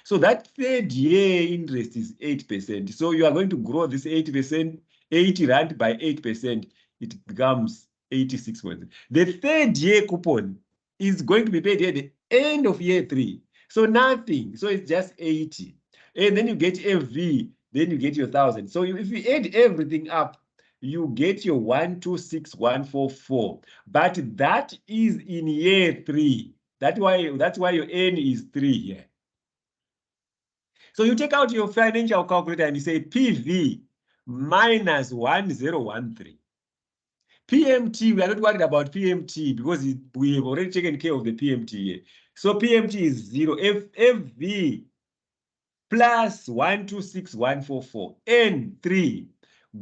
So that third year interest is 8%. So you are going to grow this 80%, 80 rand by 8%. It becomes 86. The third year coupon is going to be paid at the end of year 3. So nothing. So it's just 80. And then you get FV, then you get your 1,000. So if you add everything up, you get your 126,144. But that is in year 3. That's why your N is 3 here. So you take out your financial calculator and you say PV minus 1013. PMT, we are not worried about PMT because we have already taken care of the PMT here. So PMT is 0. FV plus 126144 N3.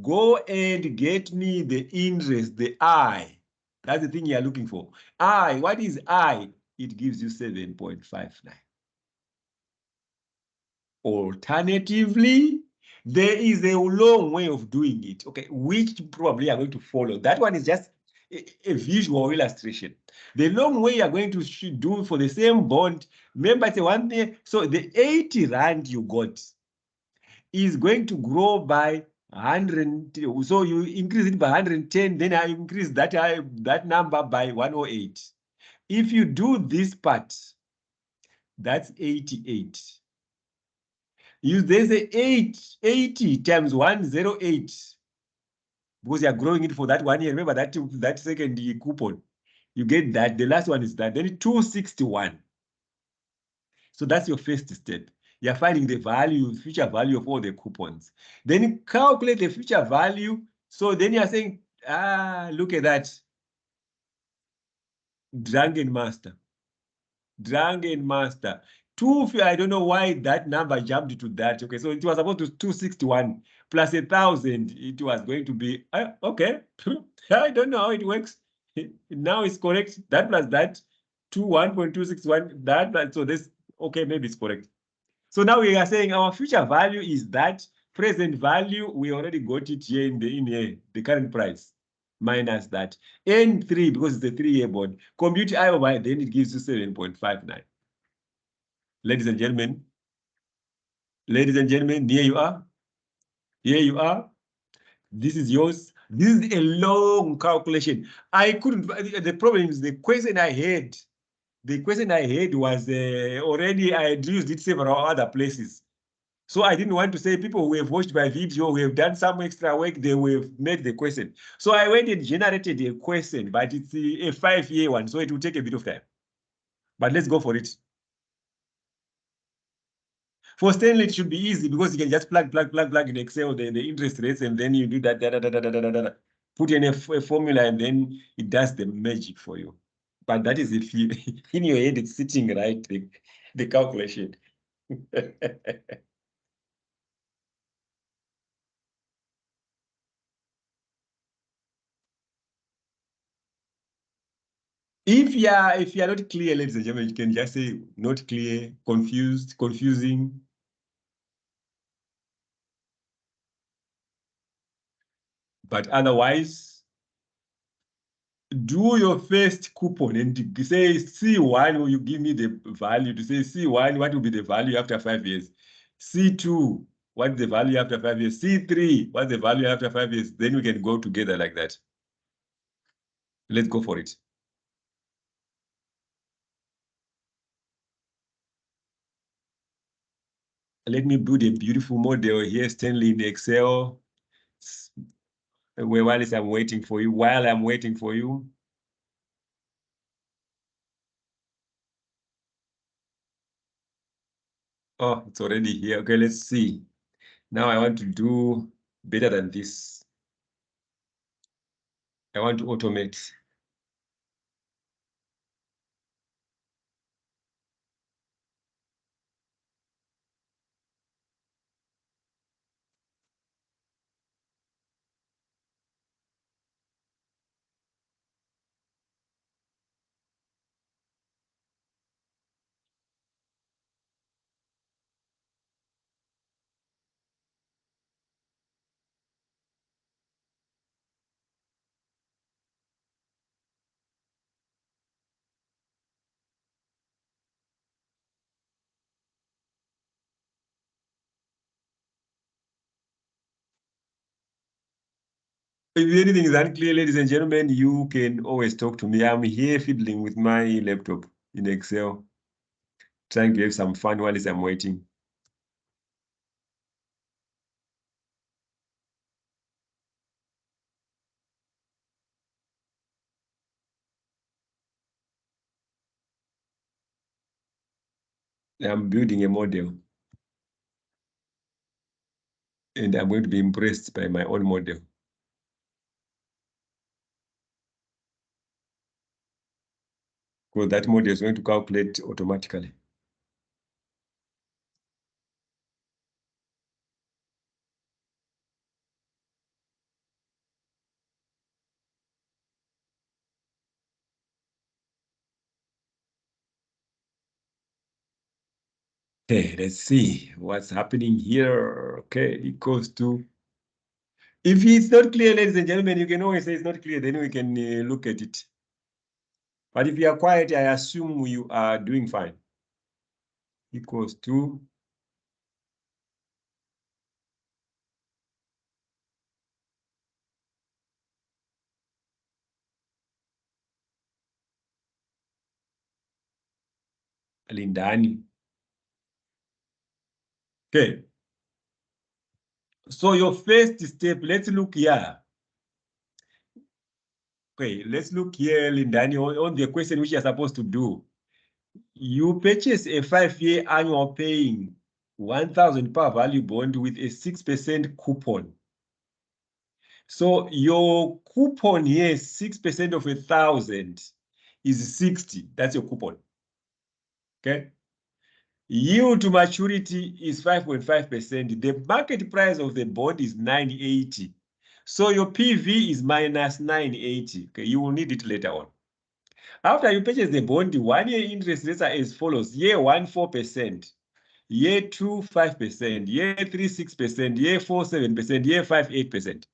Go and get me the interest, the I. That's the thing you are looking for. I, what is I? It gives you 7.59. Alternatively, there is a long way of doing it, okay, which probably you are going to follow. That one is just a visual illustration. The long way you are going to do for the same bond, remember it's one thing, so the 80 rand you got is going to grow by 100, so you increase it by 110, then I increase that number by 108. If you do this part, that's 88. There's a 80 times 108 because you are growing it for that 1 year. Remember that second coupon. You get that. The last one is that. Then 261. So that's your first step. You're finding the value, future value of all the coupons. Then you calculate the future value. So then you're saying, look at that. Drunken master. Drunken master. I don't know why that number jumped to that. Okay, so it was supposed to 261 plus 1,000. It was going to be okay. I don't know how it works. Now it's correct. That plus that 1.261. That so this okay, maybe it's correct. So now we are saying our future value is that present value. We already got it here in the current price minus that N3 because it's a 3-year bond. Compute I over then it gives you 7.59. Ladies and gentlemen, here you are. Here you are. This is yours. This is a long calculation. I couldn't, the problem is the question I had was already, I had used it several other places. So I didn't want to say people who have watched my video, who have done some extra work, they will make the question. So I went and generated a question, but it's a 5-year one, so it will take a bit of time. But let's go for it. For Stanley, it should be easy because you can just plug in Excel the interest rates, and then you do that, put in a formula, and then it does the magic for you. But that is if you, in your head, it's sitting right, the calculation. If you are not clear, ladies and gentlemen, you can just say not clear, confused, confusing. But otherwise, do your first coupon and say C1, or you give me the value to say C1, what will be the value after 5 years? C2, what's the value after 5 years? C3, what's the value after 5 years? Then we can go together like that. Let's go for it. Let me build a beautiful model here, Stanley, in Excel. While I'm waiting for you. Oh, it's already here. Okay, let's see. Now I want to do better than this. I want to automate. If anything is unclear, ladies and gentlemen, you can always talk to me. I'm here fiddling with my laptop in Excel, trying to have some fun while I'm waiting. I'm building a model. And I'm going to be impressed by my own model. Because that model is going to calculate automatically. Okay, let's see what's happening here. Okay, equals to. If it's not clear, ladies and gentlemen, you can always say it's not clear, then we can look at it. But if you are quiet, I assume you are doing fine. Equals to. Lindani. Okay. So your first step, let's look here. Okay, let's look here, Lindani, on the question which you're supposed to do. You purchase a 5-year annual paying 1,000 per value bond with a 6% coupon. So your coupon here, 6% of 1,000 is 60. That's your coupon. Okay. Yield to maturity is 5.5%. The market price of the bond is 980. So your PV is minus 980. Okay, you will need it later on. After you purchase the bond, 1-year interest rates are as follows. Year 1, 4%. Year 2, 5%. Year 3, 6%. Year 4, 7%. Year 5, 8%.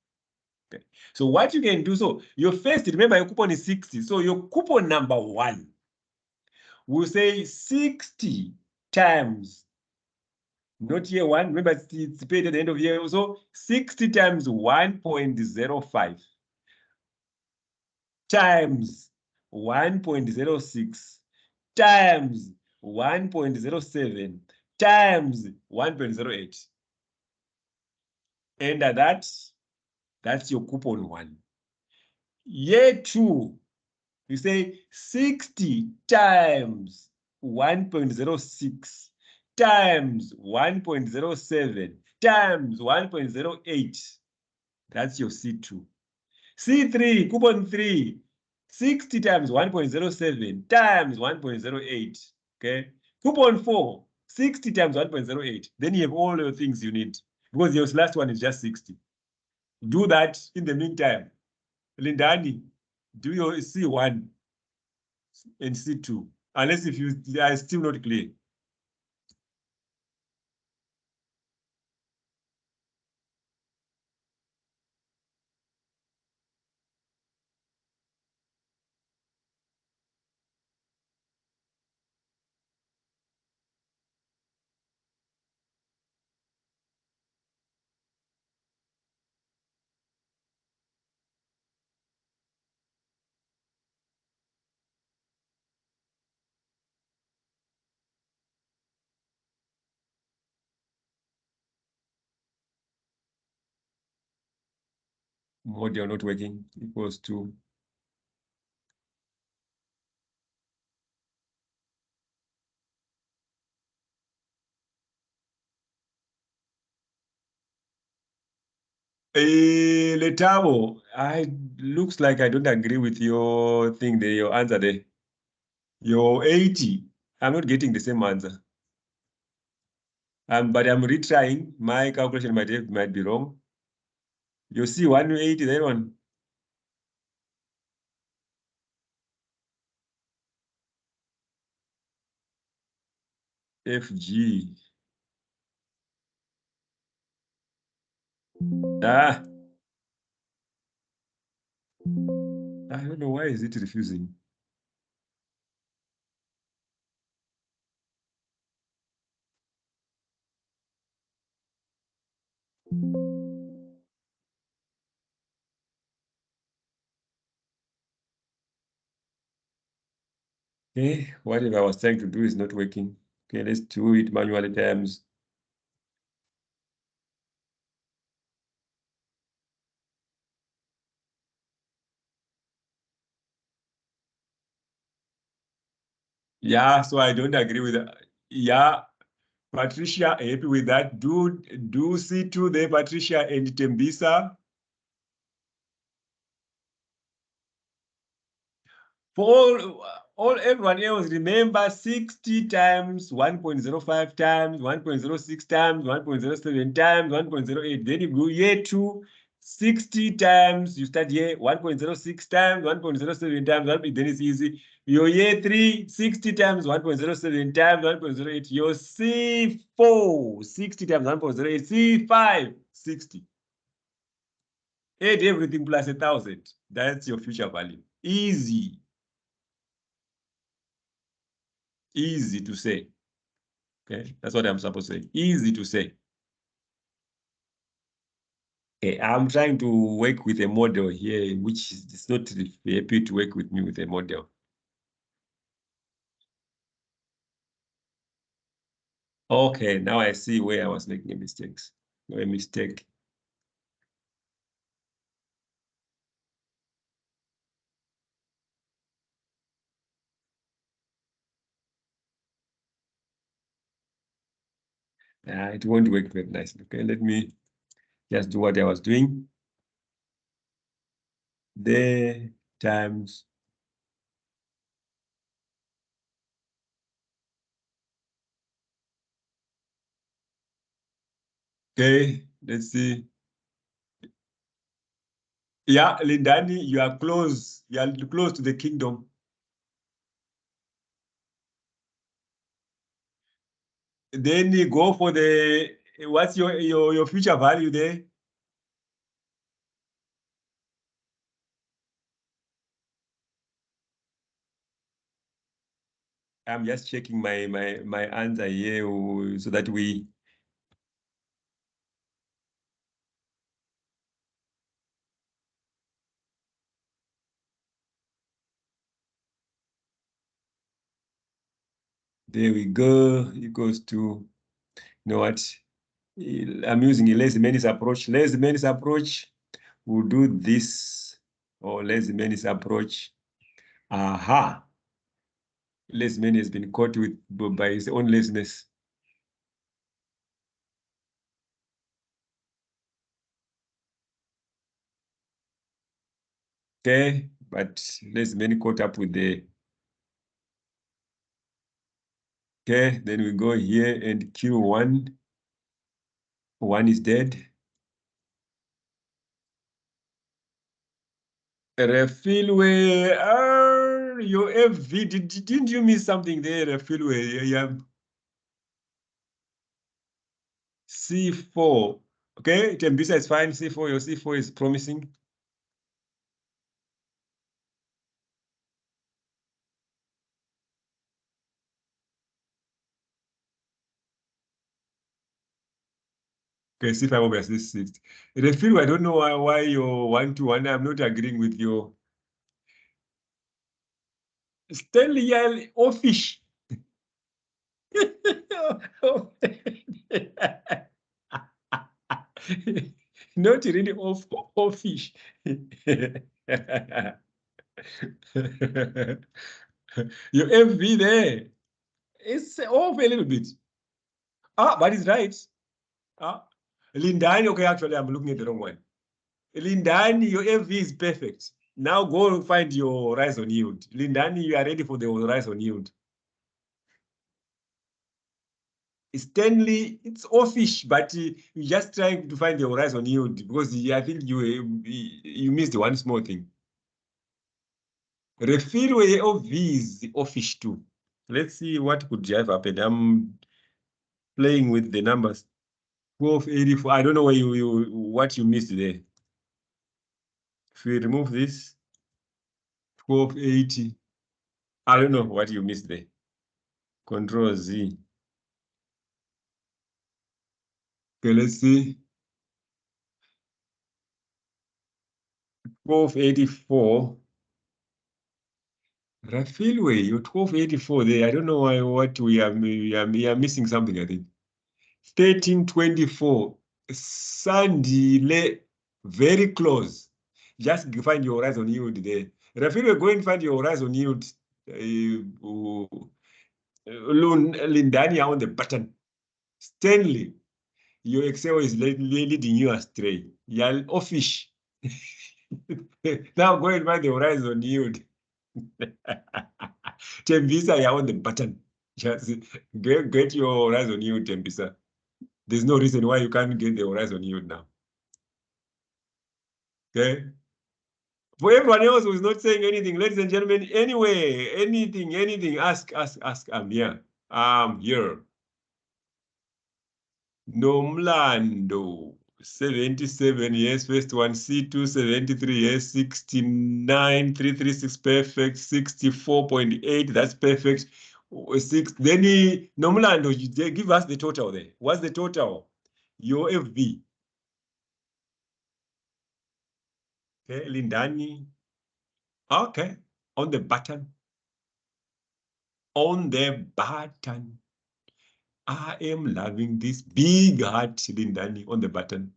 Okay. So what you can do, so your first, remember your coupon is 60. So your coupon number 1 will say 60 times, not year 1, remember it's paid at the end of year. So 60 times 1.05 times 1.06 times 1.07 times 1.08. Enter that. That's your coupon 1. Year 2, you say 60 times 1.06 times 1.07 times 1.08. That's your C2. C3, coupon 3, 60 times 1.07 times 1.08. Okay. Coupon 4, 60 times 1.08. Then you have all your things you need because your last one is just 60. Do that in the meantime. Lindani, do your C1 and C2, unless if you are still not clear. Model not working equals to Letabo. Looks like I don't agree with your thing there, your answer there. Your 80. I'm not getting the same answer. But I'm retrying. My calculation might be wrong. You see 180, that one. FG. I don't know why is it refusing. Okay, whatever I was trying to do is not working. Okay, let's do it manually times. Yeah, so I don't agree with that. Yeah, Patricia, happy with that? Do C2 there, Patricia and Tembisa. For all everyone else, remember 60 times 1.05 times 1.06 times 1.07 times 1.08. Then you go here to 60 times, you start here 1.06 times 1.07 times, then it's easy. Your year 3, 60 times 1.07 times 1.08. Your C4, 60 times 1.08. C5, 60. Add everything plus 1,000. That's your future value. Easy. Easy to say. Okay, that's what I'm supposed to say. Easy to say. Okay, I'm trying to work with a model here, which is not happy to work with me with a model. Okay, now I see where I was making a mistake. A mistake. It won't work very nicely. Okay, let me just do what I was doing. There times. Okay, let's see. Yeah, Lindani, you are close. You are close to the kingdom. Then you go for the, what's your future value there? I'm just checking my answer here so that we. There we go. Equals to, you know what? I'm using a lazy-man's approach. Lazy-man's approach will do this, or lazy-man's approach. Aha. Lazy-man has been caught with by his own laziness. Okay, but lazy-man caught up with the. Okay, then we go here and kill one. One is dead. Refilwe, your FV, didn't you miss something there, Refilwe? Yeah. C4. Okay, Tembisa is fine. C4, your C4 is promising. Okay, C5 obviously 6. Refilwe, I don't know why you're 1-1. I'm not agreeing with your Stanley offish. Not really offish. Your FV there. It's off a little bit. But it's right. Lindani, okay, actually, I'm looking at the wrong one. Lindani, your FV is perfect. Now go and find your rise on yield. Lindani, you are ready for the rise on yield. Stanley, it's offish, but you're just trying to find the horizon yield because I think you missed one small thing. Refilwe of V is offish too. Let's see what could have happened. I'm playing with the numbers. 1284. I don't know where what you missed there. If we remove this, 1280. I don't know what you missed there. Control Z. Okay, let's see. 1284. Rafilway, your 1284 there. I don't know why what we are missing something, I think. 1324. Sandy very close. Just find your horizon yield there. Rafilway, go and find your horizon yield. Lindani on the button. Stanley, your Excel is leading you astray. You're offish. Now go and find the horizon yield. Tembisa, you're on the button. Just get your horizon yield, Tembisa. There's no reason why you can't get the horizon yield now. Okay? For everyone else who's not saying anything, ladies and gentlemen, anyway, anything, ask. I'm here. I'm here. Nomlando, 77, yes, first one, C2, 73, yes, 69, 336, perfect, 64.8, that's perfect. 6, then Nomlando, give us the total there. What's the total? Your FV. Okay, Lindani. Okay, on the button. On the button. I am loving this big heart, Lindani, on the button.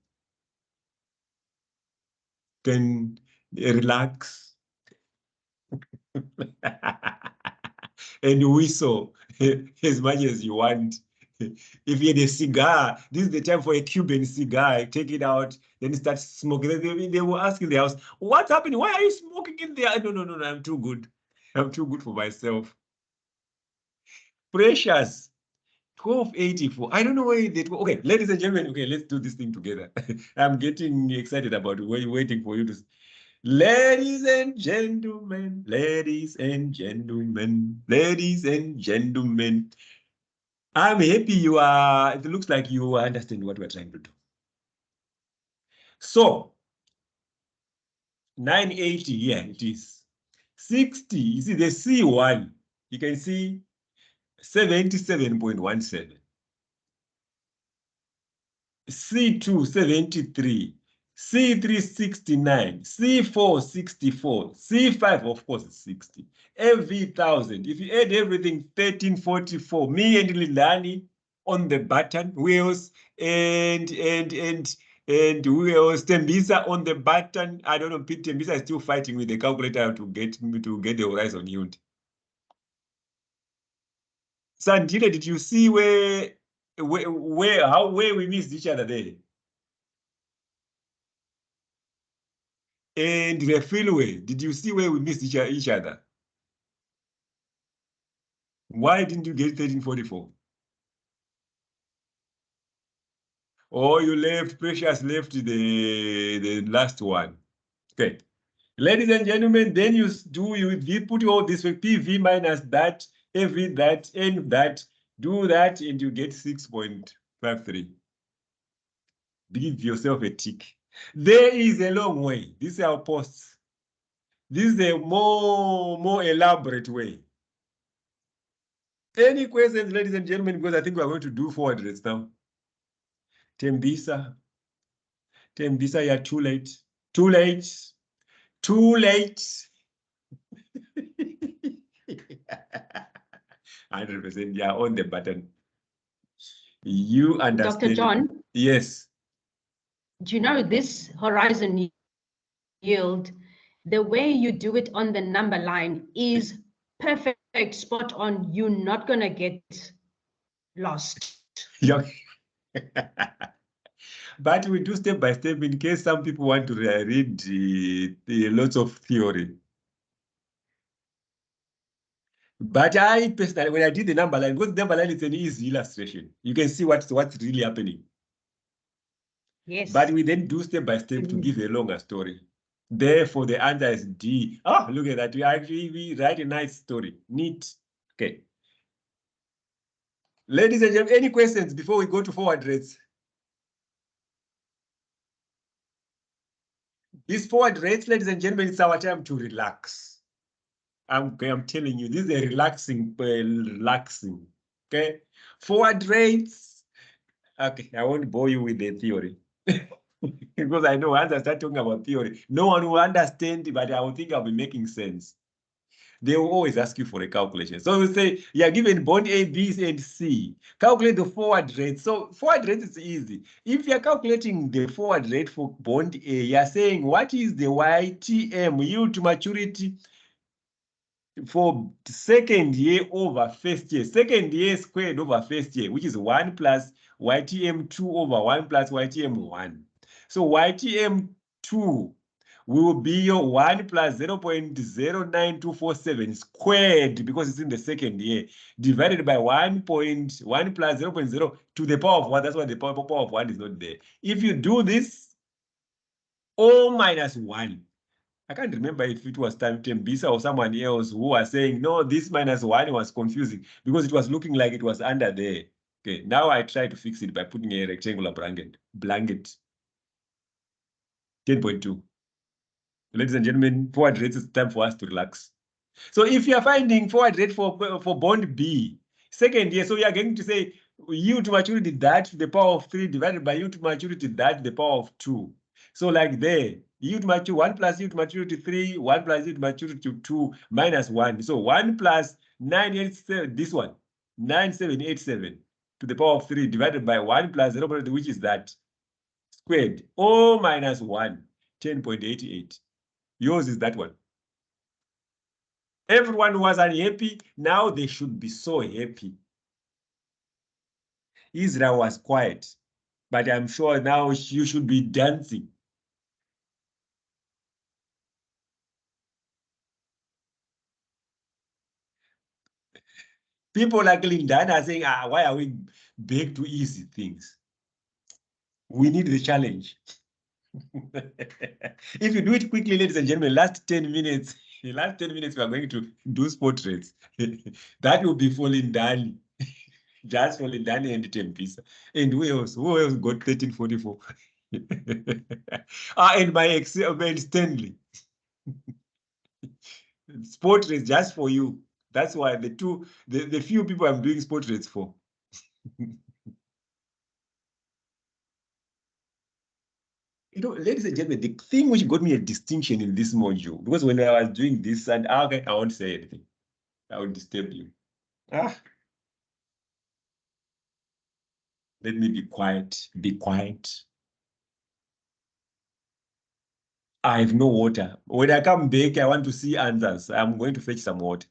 Can relax and whistle as much as you want. If you had a cigar, this is the time for a Cuban cigar. Take it out, then start smoking. They will ask in the house, what's happening? Why are you smoking in there? No, I'm too good. I'm too good for myself. Precious. 1284. I don't know why they. Okay, ladies and gentlemen, okay, let's do this thing together. I'm getting excited about waiting for you to. Ladies and gentlemen, ladies and gentlemen, ladies and gentlemen. I'm happy you are. It looks like you understand what we're trying to do. So, 980, yeah, it is. 60, you see the C1, you can see 77.17. C2, 73. C3, 69. C4, 64. C5, of course, 60. Every 1,000. If you add everything, 1344. Me and Lilani on the button, wheels, and who else? Tembisa on the button. I don't know, Tembisa is still fighting with the calculator to get the horizon yield. Sandile, did you see where we missed each other there? And the freeway, did you see where we missed each other? Why didn't you get 1344? Or you left, Precious left the last one. Okay. Ladies and gentlemen, then you put all this with PV minus that, FV that, N that, do that, and you get 6.53. Give yourself a tick. There is a long way. This is our posts. This is a more elaborate way. Any questions, ladies and gentlemen, because I think we're going to do forward rates now. Tembisa, you're too late. Too late. 100%, yeah, on the button. You understand. Dr. John? Yes. Do you know this horizon yield, the way you do it on the number line is perfect, spot on. You're not going to get lost. Yeah. But we do step by step in case some people want to read lots of theory. But I personally, when I did the number line, because the number line is an easy illustration, you can see what's really happening. Yes. But we then do step by step to give a longer story. Therefore, the answer is D. Oh, look at that. We write a nice story. Neat. Okay. Ladies and gentlemen, any questions before we go to forward rates? These forward rates, ladies and gentlemen, it's our time to relax. I'm telling you, this is a relaxing. Okay. Forward rates. Okay, I won't bore you with the theory. Because I know once I start talking about theory, no one will understand, but I will think I'll be making sense. They will always ask you for a calculation. So we say, you're given bond A, B, and C. Calculate the forward rate. So forward rate is easy. If you're calculating the forward rate for bond A, you're saying, what is the YTM, yield to maturity, for second year over first year, second year squared over first year, which is 1 plus YTM2 over 1 plus YTM1. So YTM2 will be your 1 plus 0.09247 squared, because it's in the second year, divided by 1 plus 0.0 to the power of 1. That's why the power of 1 is not there. If you do this, O minus 1. I can't remember if it was Tembisa or someone else who was saying, no, this minus 1 was confusing because it was looking like it was under there. Okay, now I try to fix it by putting a rectangular blanket. 10.2. Ladies and gentlemen, forward rates, it's time for us to relax. So if you are finding forward rate for bond B, second year, so you are going to say yield to maturity that to the power of 3 divided by yield to maturity that to the power of 2. So like there, yield to maturity 1 plus yield to maturity 3, 1 plus yield to maturity 2 minus 1. So 1 plus 987, this one, 9787 to the power of 3 divided by 1 plus 0, which is that, squared, O minus 1, 10.88. Yours is that one. Everyone was unhappy. Now they should be so happy. Israel was quiet, but I'm sure now you should be dancing. People like Lindan are saying, why are we back to easy things? We need the challenge. If you do it quickly, ladies and gentlemen, last 10 minutes, we are going to do spot rates. That will be for Lindani. Just for Lindani and Tempisa. And who else? Who else got 1344? And my and Stanley. Sport rates just for you. That's why the few people I'm doing sport rates for. Ladies and gentlemen, the thing which got me a distinction in this module, because when I was doing this, and I won't say anything. I will disturb you. Let me be quiet. Be quiet. I have no water. When I come back, I want to see answers. I'm going to fetch some water.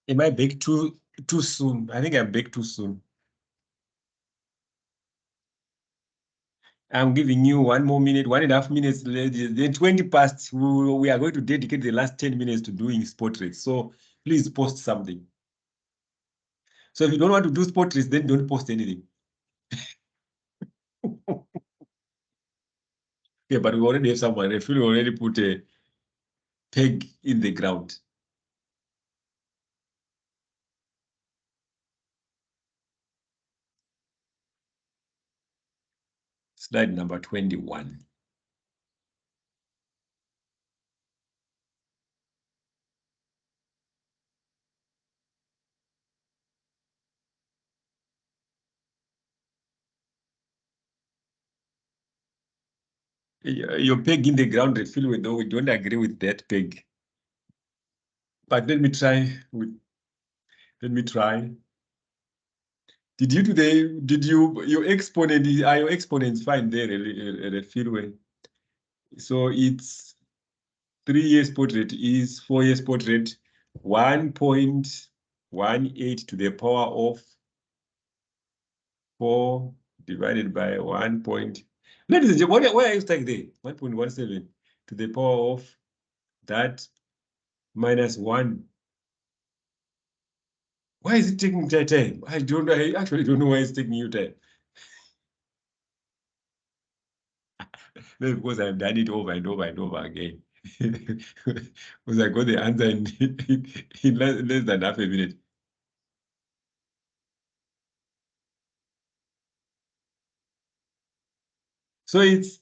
Am I back too soon? I think I'm back too soon. I'm giving you 1 more minute, 1.5 minutes. Then 20 past. We are going to dedicate the last 10 minutes to doing spot rates. So please post something. So if you don't want to do spot rates, then don't post anything. Yeah, but we already have someone. I feel we already put a peg in the ground. Slide number 21. Your peg in the ground, I feel we don't agree with that peg. But let me try. Let me try. Your exponent, are your exponents fine there, Refilwe? So it's 3 years spot rate is 4 years spot rate, 1.18 to the power of 4 divided by 1 point. Ladies and gentlemen, where are you stuck there? 1.17 to the power of that minus 1. Why is it taking that time? I actually don't know why it's taking you time. Maybe because I've done it over and over and over again. Because I got the answer in less than half a minute. So it's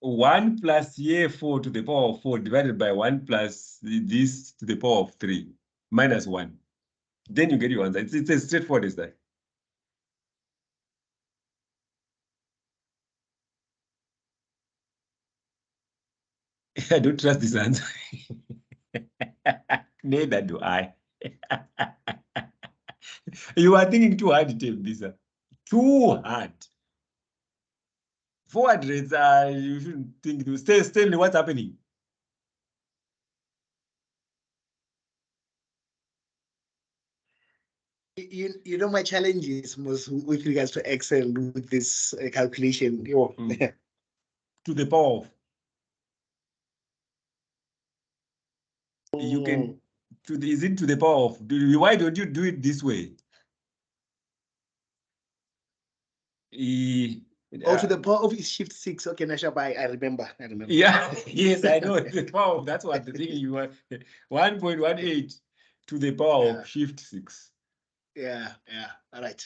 1 plus 4 to the power of 4 divided by 1 plus this to the power of 3 minus 1. Then you get your answer. It's as straightforward as that. I don't trust this answer. Neither do I. You are thinking too hard, Lisa. Too hard. Forward rates are, you shouldn't think. Stanley, what's happening? You know my challenges most with regards to Excel with this calculation. To the power of. You can, is it to the power of? Why don't you do it this way? To the power of is shift 6. Okay, Nashabai, I remember. Yeah, yes, I know. The power of, that's what the thing you want. 1.18 to the power of shift 6. Yeah, all right.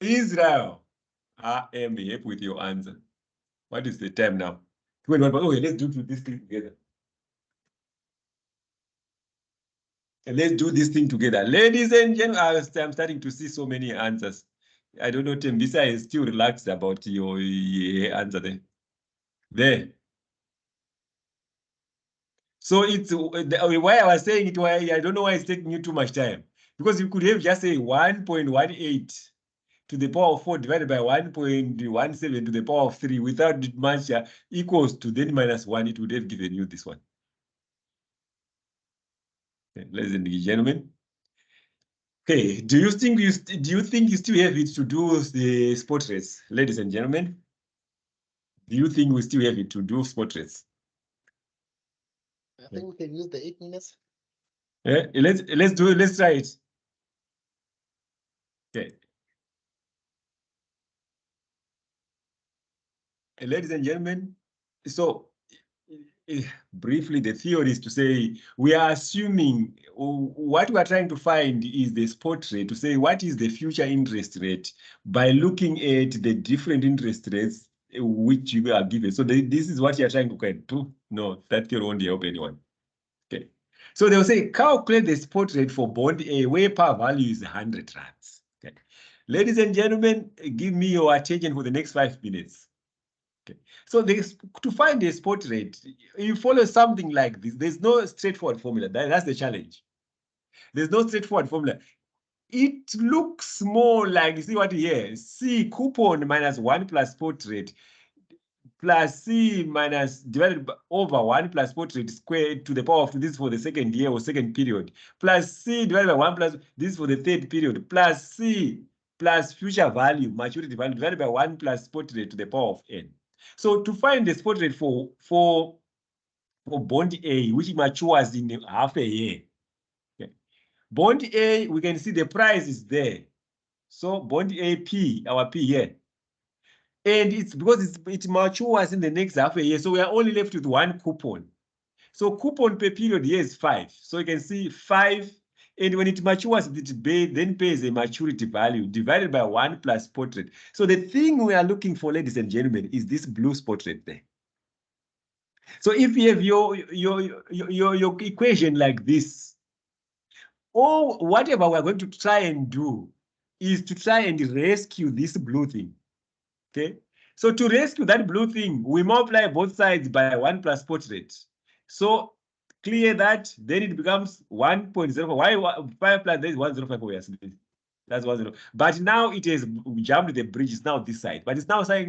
Israel, I am happy with your answer. What is the time now? 21. Okay, let's do this thing together. And let's do this thing together. Ladies and gentlemen, I'm starting to see so many answers. I don't know, Tembisa is still relaxed about your answer there. There. So it's why I was saying it, why I don't know why it's taking you too much time. Because you could have just say 1.18 to the power of 4 divided by 1.17 to the power of 3 without much equals to then minus 1, it would have given you this one. Okay, ladies and gentlemen. Okay, do you think you still have it to do the spot race, ladies and gentlemen? Do you think we still have it to do spot race? I think we can use the 8 minutes. Yeah, let's try it. Okay. Ladies and gentlemen, so briefly, the theory is to say we are assuming what we are trying to find is the spot rate, to say what is the future interest rate by looking at the different interest rates which you are given. So this is what you are trying to do. No, that theory won't help anyone. Okay. So they'll say calculate the spot rate for bond A where par value is 100 rands. Okay. Ladies and gentlemen, give me your attention for the next 5 minutes. Okay. So to find a spot rate, you follow something like this. There's no straightforward formula. That's the challenge. There's no straightforward formula. It looks more like, you see what here? C coupon minus 1 plus spot rate plus C minus divided over 1 plus spot rate squared to the power of 2. This is for the second year or second period. Plus C divided by 1 plus this is for the third period. Plus C plus future value, maturity value divided by 1 plus spot rate to the power of n. So to find the spot rate for bond A, which matures in half a year. Okay. Bond A, we can see the price is there. So bond A P, our P here. And it's because it matures in the next half a year. So we are only left with 1 coupon. So coupon per period here is 5. So you can see 5. And when it matures, it then pays a maturity value divided by 1 plus spot rate. So the thing we are looking for, ladies and gentlemen, is this blue spot rate there. So if you have your equation like this, or whatever we're going to try and do is to try and rescue this blue thing. Okay. So to rescue that blue thing, we multiply both sides by 1 plus spot rate. So clear that, then it becomes 1.05. Why 5 plus there is 105? That's 10. But now it has jumped the bridge. It's now this side. But it's now saying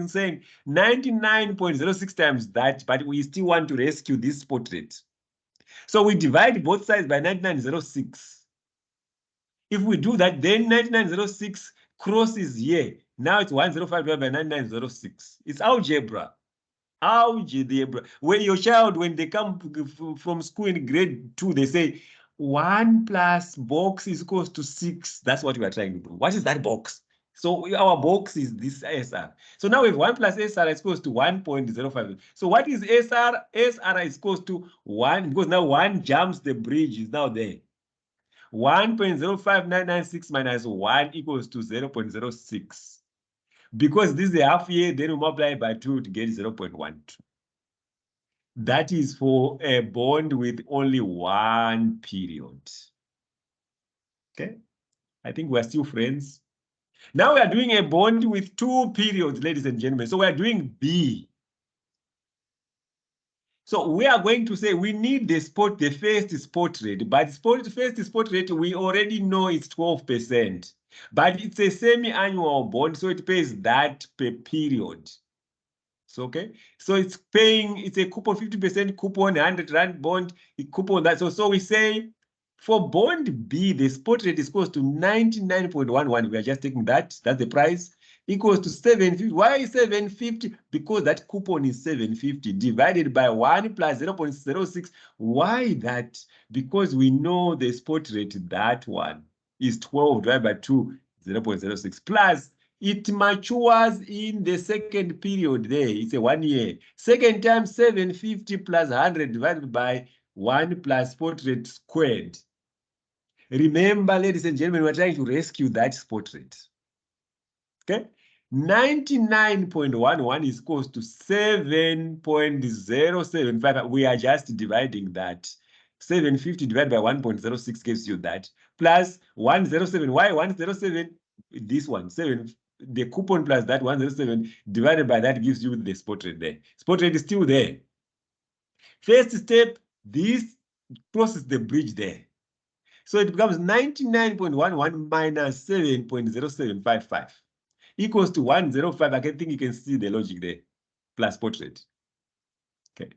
99.06 times that, but we still want to rescue this spot rate. So we divide both sides by 99.06. If we do that, then 99.06 crosses here. Now it's 105 divided by 99.06. It's algebra. Algebra. When your child, when they come from school in grade 2, they say 1 plus box is equals to 6. That's what we are trying to do. What is that box? So our box is this SR. So now we have 1 plus SR is equals to 1.05. So what is SR? SR is equals to 1, because now 1 jumps the bridge, is now there. 1.05996 minus 1 equals to 0.06. Because this is a half year, then we multiply by 2 to get 0.12. That is for a bond with only 1 period. Okay, I think we're still friends. Now we are doing a bond with 2 periods, ladies and gentlemen. So we are doing B. So we are going to say we need the first spot rate, but first spot rate, we already know it's 12%, but it's a semi-annual bond, so it pays that per period. So, okay, so it's paying, it's a coupon, 50% coupon, 100 Rand bond, a coupon that. So we say for bond B, the spot rate is close to 99.11. We are just taking that, that's the price, equals to 750. Why 750? Because that coupon is 750 divided by 1 plus 0.06. Why that? Because we know the spot rate, that one is 12 divided by 2, 0.06, plus it matures in the second period there. It's a 1 year. Second time, 750 plus 100 divided by 1 plus spot rate squared. Remember, ladies and gentlemen, we're trying to rescue that spot rate. Okay? 99.11 is equals to 7.075. We are just dividing that. 750 divided by 1.06 gives you that. Plus 107. Why 107? This one, 7. The coupon plus that 107 divided by that gives you the spot rate there. Spot rate is still there. First step, this crosses the bridge there. So it becomes 99.11 minus 7.0755 equals to 105. I think you can see the logic there, plus spot rate. Okay.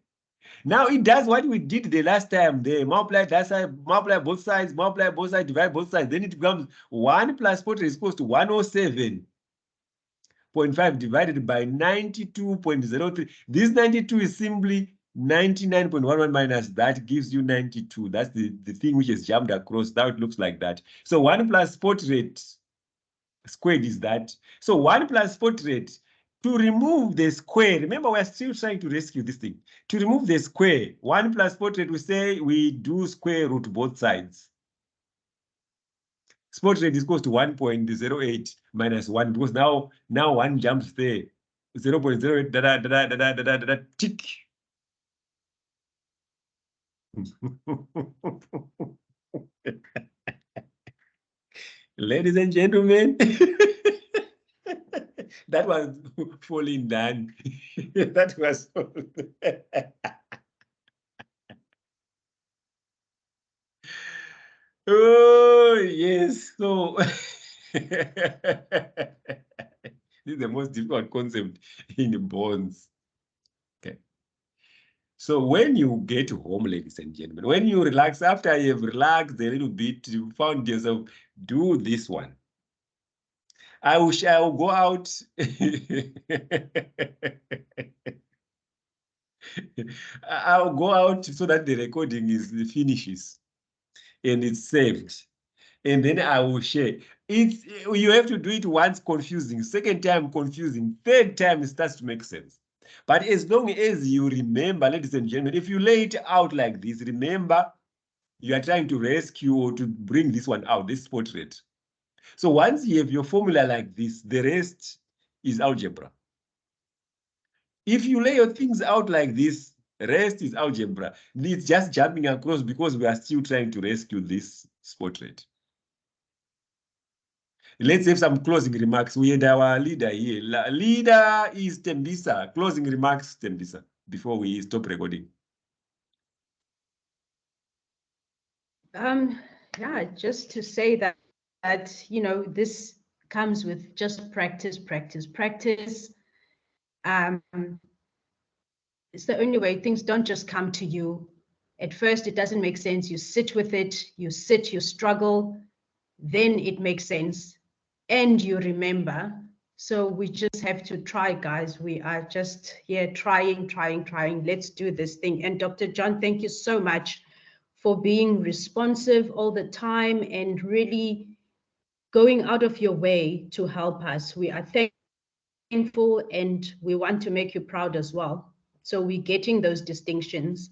Now it does what we did the last time. They multiply that side, multiply both sides, divide both sides. Then it becomes 1 plus spot rate is equals to 107.5 divided by 92.03. This 92 is simply 99.11 minus that gives you 92. That's the thing which is jammed across. Now it looks like that. So 1 plus spot rate squared is that. So 1 plus spot rate, to remove the square, remember we're still trying to rescue this thing. To remove the square, 1 plus spot rate, we say we do square root both sides. Spot rate is equal to 1.08 minus 1, because now 1 jumps there. 0.08 tick. Ladies and gentlemen, that was falling down. That was oh yes. So this is the most difficult concept in bonds. Okay. So when you get home, ladies and gentlemen, when you relax, after you've relaxed a little bit, you found yourself, do this one. I will go out. I'll go out so that the recording finishes and it's saved. And then I will share. You have to do it once confusing, second time confusing, third time it starts to make sense. But as long as you remember, ladies and gentlemen, if you lay it out like this, remember you are trying to rescue or to bring this one out, this spot rate. So once you have your formula like this, the rest is algebra. If you lay your things out like this, rest is algebra. It's just jumping across because we are still trying to rescue this spot rate. Let's have some closing remarks. We had our leader here. Leader is Tembisa. Closing remarks, Tembisa, before we stop recording. Yeah, just to say that you know, this comes with just practice. It's the only way. Things don't just come to you. At first, it doesn't make sense. You sit with it, you struggle, then it makes sense. And you remember So we just have to try, guys. We are just here trying. Let's do this thing. And Dr. John, thank you so much for being responsive all the time and really going out of your way to help us. We are thankful and we want to make you proud as well. So we're getting those distinctions.